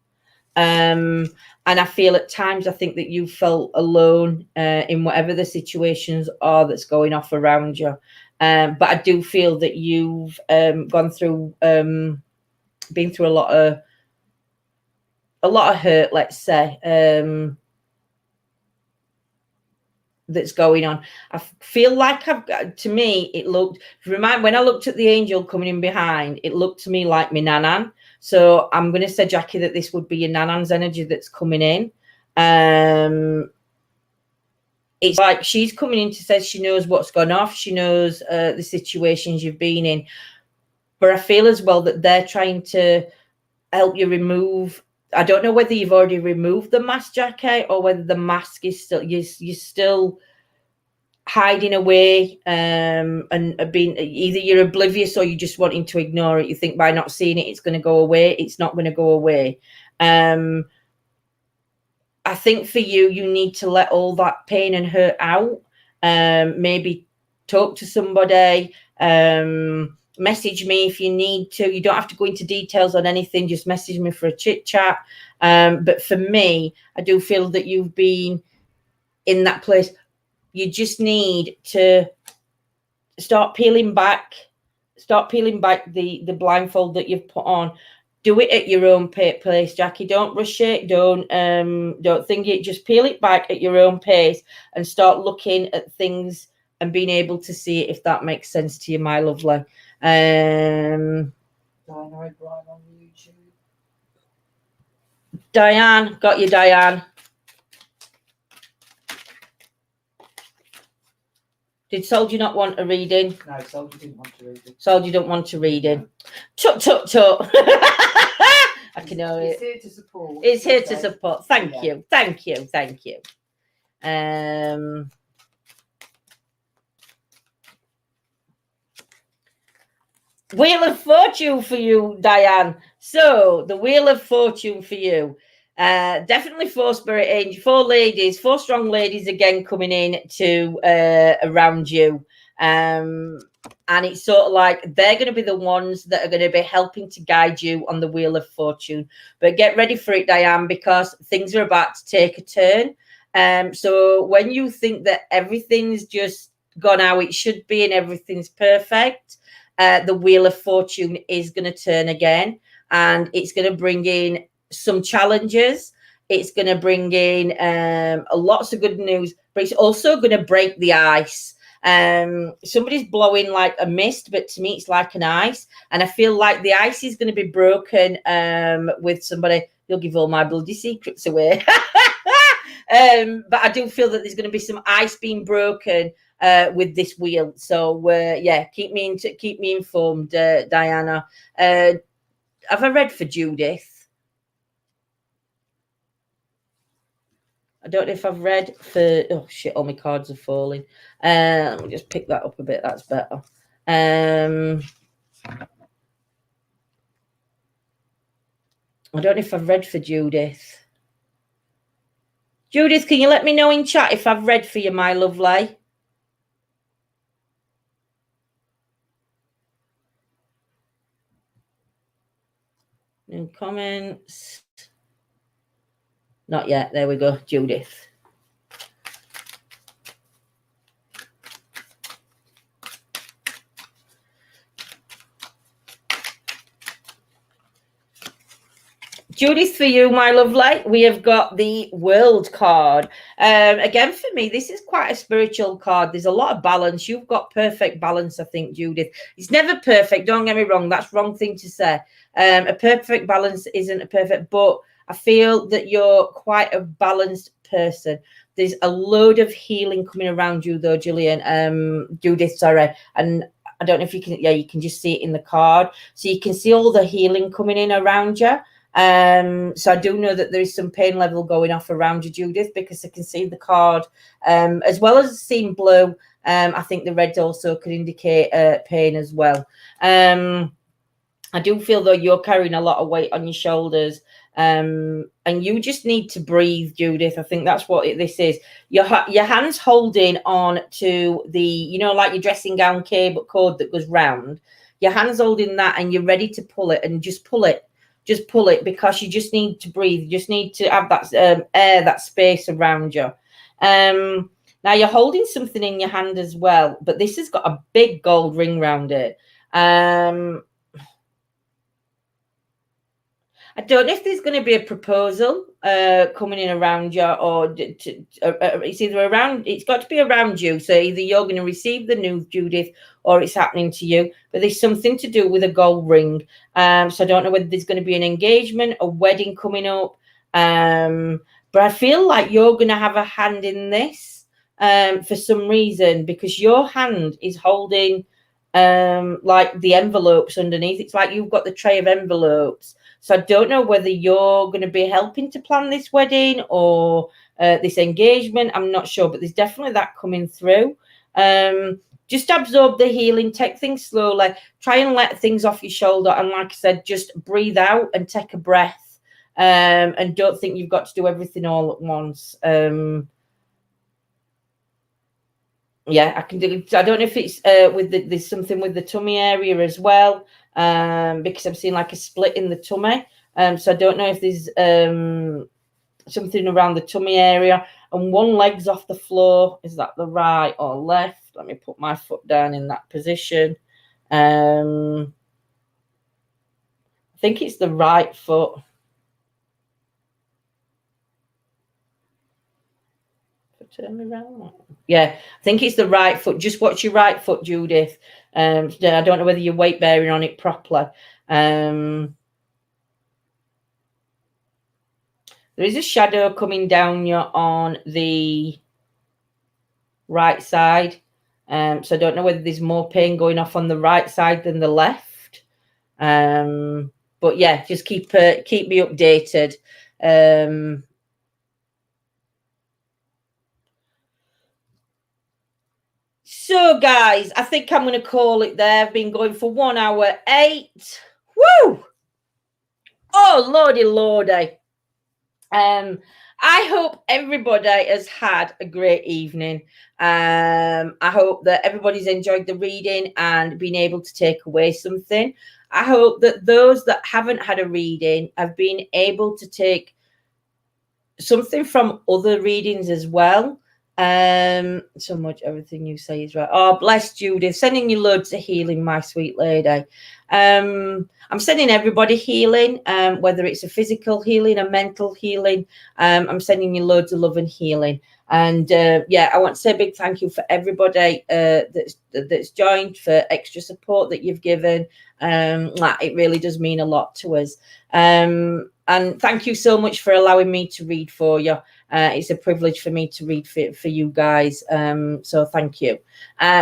And I feel at times, I think that you felt alone in whatever the situations are that's going off around you. But I do feel that you've been through a lot of hurt, let's say, that's going on. I feel like to me, it looked, when I looked at the angel coming in behind, it looked to me like my nanan. So I'm going to say, Jackie, that this would be your nanan's energy that's coming in. It's like she's coming in to say she knows what's gone off. She knows the situations you've been in. But I feel as well that they're trying to help you remove. I don't know whether you've already removed the mask, Jackie, or whether the mask is still, you're still hiding away and being, either you're oblivious or you're just wanting to ignore it. You think by not seeing it, it's going to go away. It's not going to go away. I think for you, you need to let all that pain and hurt out. Maybe talk to somebody, message me if you need to. You don't have to go into details on anything. Just message me for a chit chat. But for me, I do feel that you've been in that place. You just need to start peeling back the blindfold that you've put on. Do it at your own pace, Jackie. Don't rush it. Don't think it. Just peel it back at your own pace and start looking at things and being able to see it, if that makes sense to you, my lovely. Diane on YouTube. Diane, got you, Diane. Did Soldier not want a reading? No, Soldier didn't want to read it. Soldier don't want a reading. Tut, tut, tut. I can know it. It's here to support. It's here to support. Thank you. Thank you. Thank you. Wheel of Fortune for you, Diane. So the Wheel of Fortune for you. Definitely 4 spirit angels, 4 ladies, 4 strong ladies again coming in to around you. And it's sort of like they're going to be the ones that are going to be helping to guide you on the Wheel of Fortune. But get ready for it, Diane, because things are about to take a turn. So when you think that everything's just gone how it should be and everything's perfect, the Wheel of Fortune is going to turn again, and it's going to bring in some challenges. It's going to bring in lots of good news, but it's also going to break the ice. Somebody's blowing like a mist, but to me it's like an ice, and I feel like the ice is going to be broken with somebody. You'll give all my bloody secrets away. But I do feel that there's going to be some ice being broken with this wheel. So yeah, keep me informed, Diana. Have I read for Judith? I don't know if I've read for... Oh, shit, all my cards are falling. Let me just pick that up a bit. That's better. I don't know if I've read for Judith. Judith, can you let me know in chat if I've read for you, my lovely? No comments. Not yet. There we go, Judith. Judith, for you, my lovely, we have got the World card. Again, for me, this is quite a spiritual card. There's a lot of balance. You've got perfect balance, I think, Judith. It's never perfect. Don't get me wrong. That's the wrong thing to say. A perfect balance isn't a perfect, but I feel that you're quite a balanced person. There's a load of healing coming around you, though, Judith, sorry. And I don't know if you can, yeah, you can just see it in the card. So you can see all the healing coming in around you. So I do know that there is some pain level going off around you, Judith, because I can see the card, as well as seeing blue. I think the red also could indicate pain as well. I do feel though you're carrying a lot of weight on your shoulders, and you just need to breathe, Judith. I think that's what this is. Your hands holding on to the, you know, like your dressing gown cable cord that goes round. Your hands holding that, and you're ready to pull it, and just pull it. Just pull it, because you just need to breathe. You just need to have that air, that space around you. Now you're holding something in your hand as well, but this has got a big gold ring around it. I don't know if there's going to be a proposal coming in around you, or it's either around, it's got to be around you. So either you're going to receive the news, Judith, or it's happening to you. But there's something to do with a gold ring. So I don't know whether there's going to be an engagement, a wedding coming up. But I feel like you're going to have a hand in this for some reason, because your hand is holding like the envelopes underneath. It's like you've got the tray of envelopes. So I don't know whether you're going to be helping to plan this wedding or this engagement. I'm not sure, but there's definitely that coming through. Just absorb the healing, take things slowly, try and let things off your shoulder. And like I said, just breathe out and take a breath, and don't think you've got to do everything all at once. Yeah, I can do. I don't know if it's there's something with the tummy area as well, because I'm seeing like a split in the tummy. So I don't know if there's something around the tummy area. And one leg's off the floor. Is that the right or left? Let me put my foot down in that position. I think it's the right foot. Turn me around. Yeah, I think it's the right foot. Just watch your right foot, Judith. I don't know whether you're weight bearing on it properly. There is a shadow coming down you on the right side. So I don't know whether there's more pain going off on the right side than the left. But yeah, just keep me updated. So, guys, I think I'm going to call it there. I've been going for 1 hour 8. Woo! Oh, lordy. I hope everybody has had a great evening. I hope that everybody's enjoyed the reading and been able to take away something. I hope that those that haven't had a reading have been able to take something from other readings as well. So much everything you say is right. Oh, bless Judith. Sending you loads of healing, my sweet lady. I'm sending everybody healing, whether it's a physical healing, a mental healing. I'm sending you loads of love and healing. And yeah, I want to say a big thank you for everybody that's joined, for extra support that you've given. It really does mean a lot to us. And thank you so much for allowing me to read for you. It's a privilege for me to read for you guys. So thank you.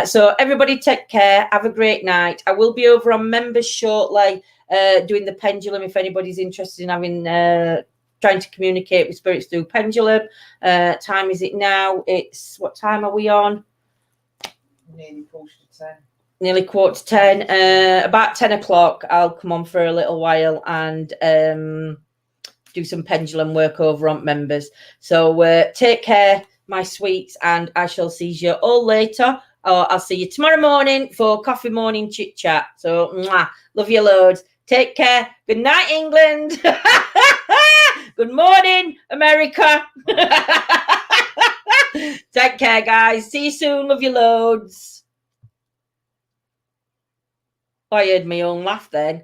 So everybody take care. Have a great night. I will be over on members shortly, doing the pendulum if anybody's interested in having trying to communicate with spirits through pendulum. Time is it now? It's, what time are we on? Nearly 10. Nearly 9:45. About 10 o'clock, I'll come on for a little while and do some pendulum work over on members. So take care, my sweets, and I shall see you all later. Or I'll see you tomorrow morning for coffee morning chit chat. So mwah, love you loads. Take care. Good night, England. Good morning, America. Take care, guys. See you soon. Love you loads. I heard my own laugh then.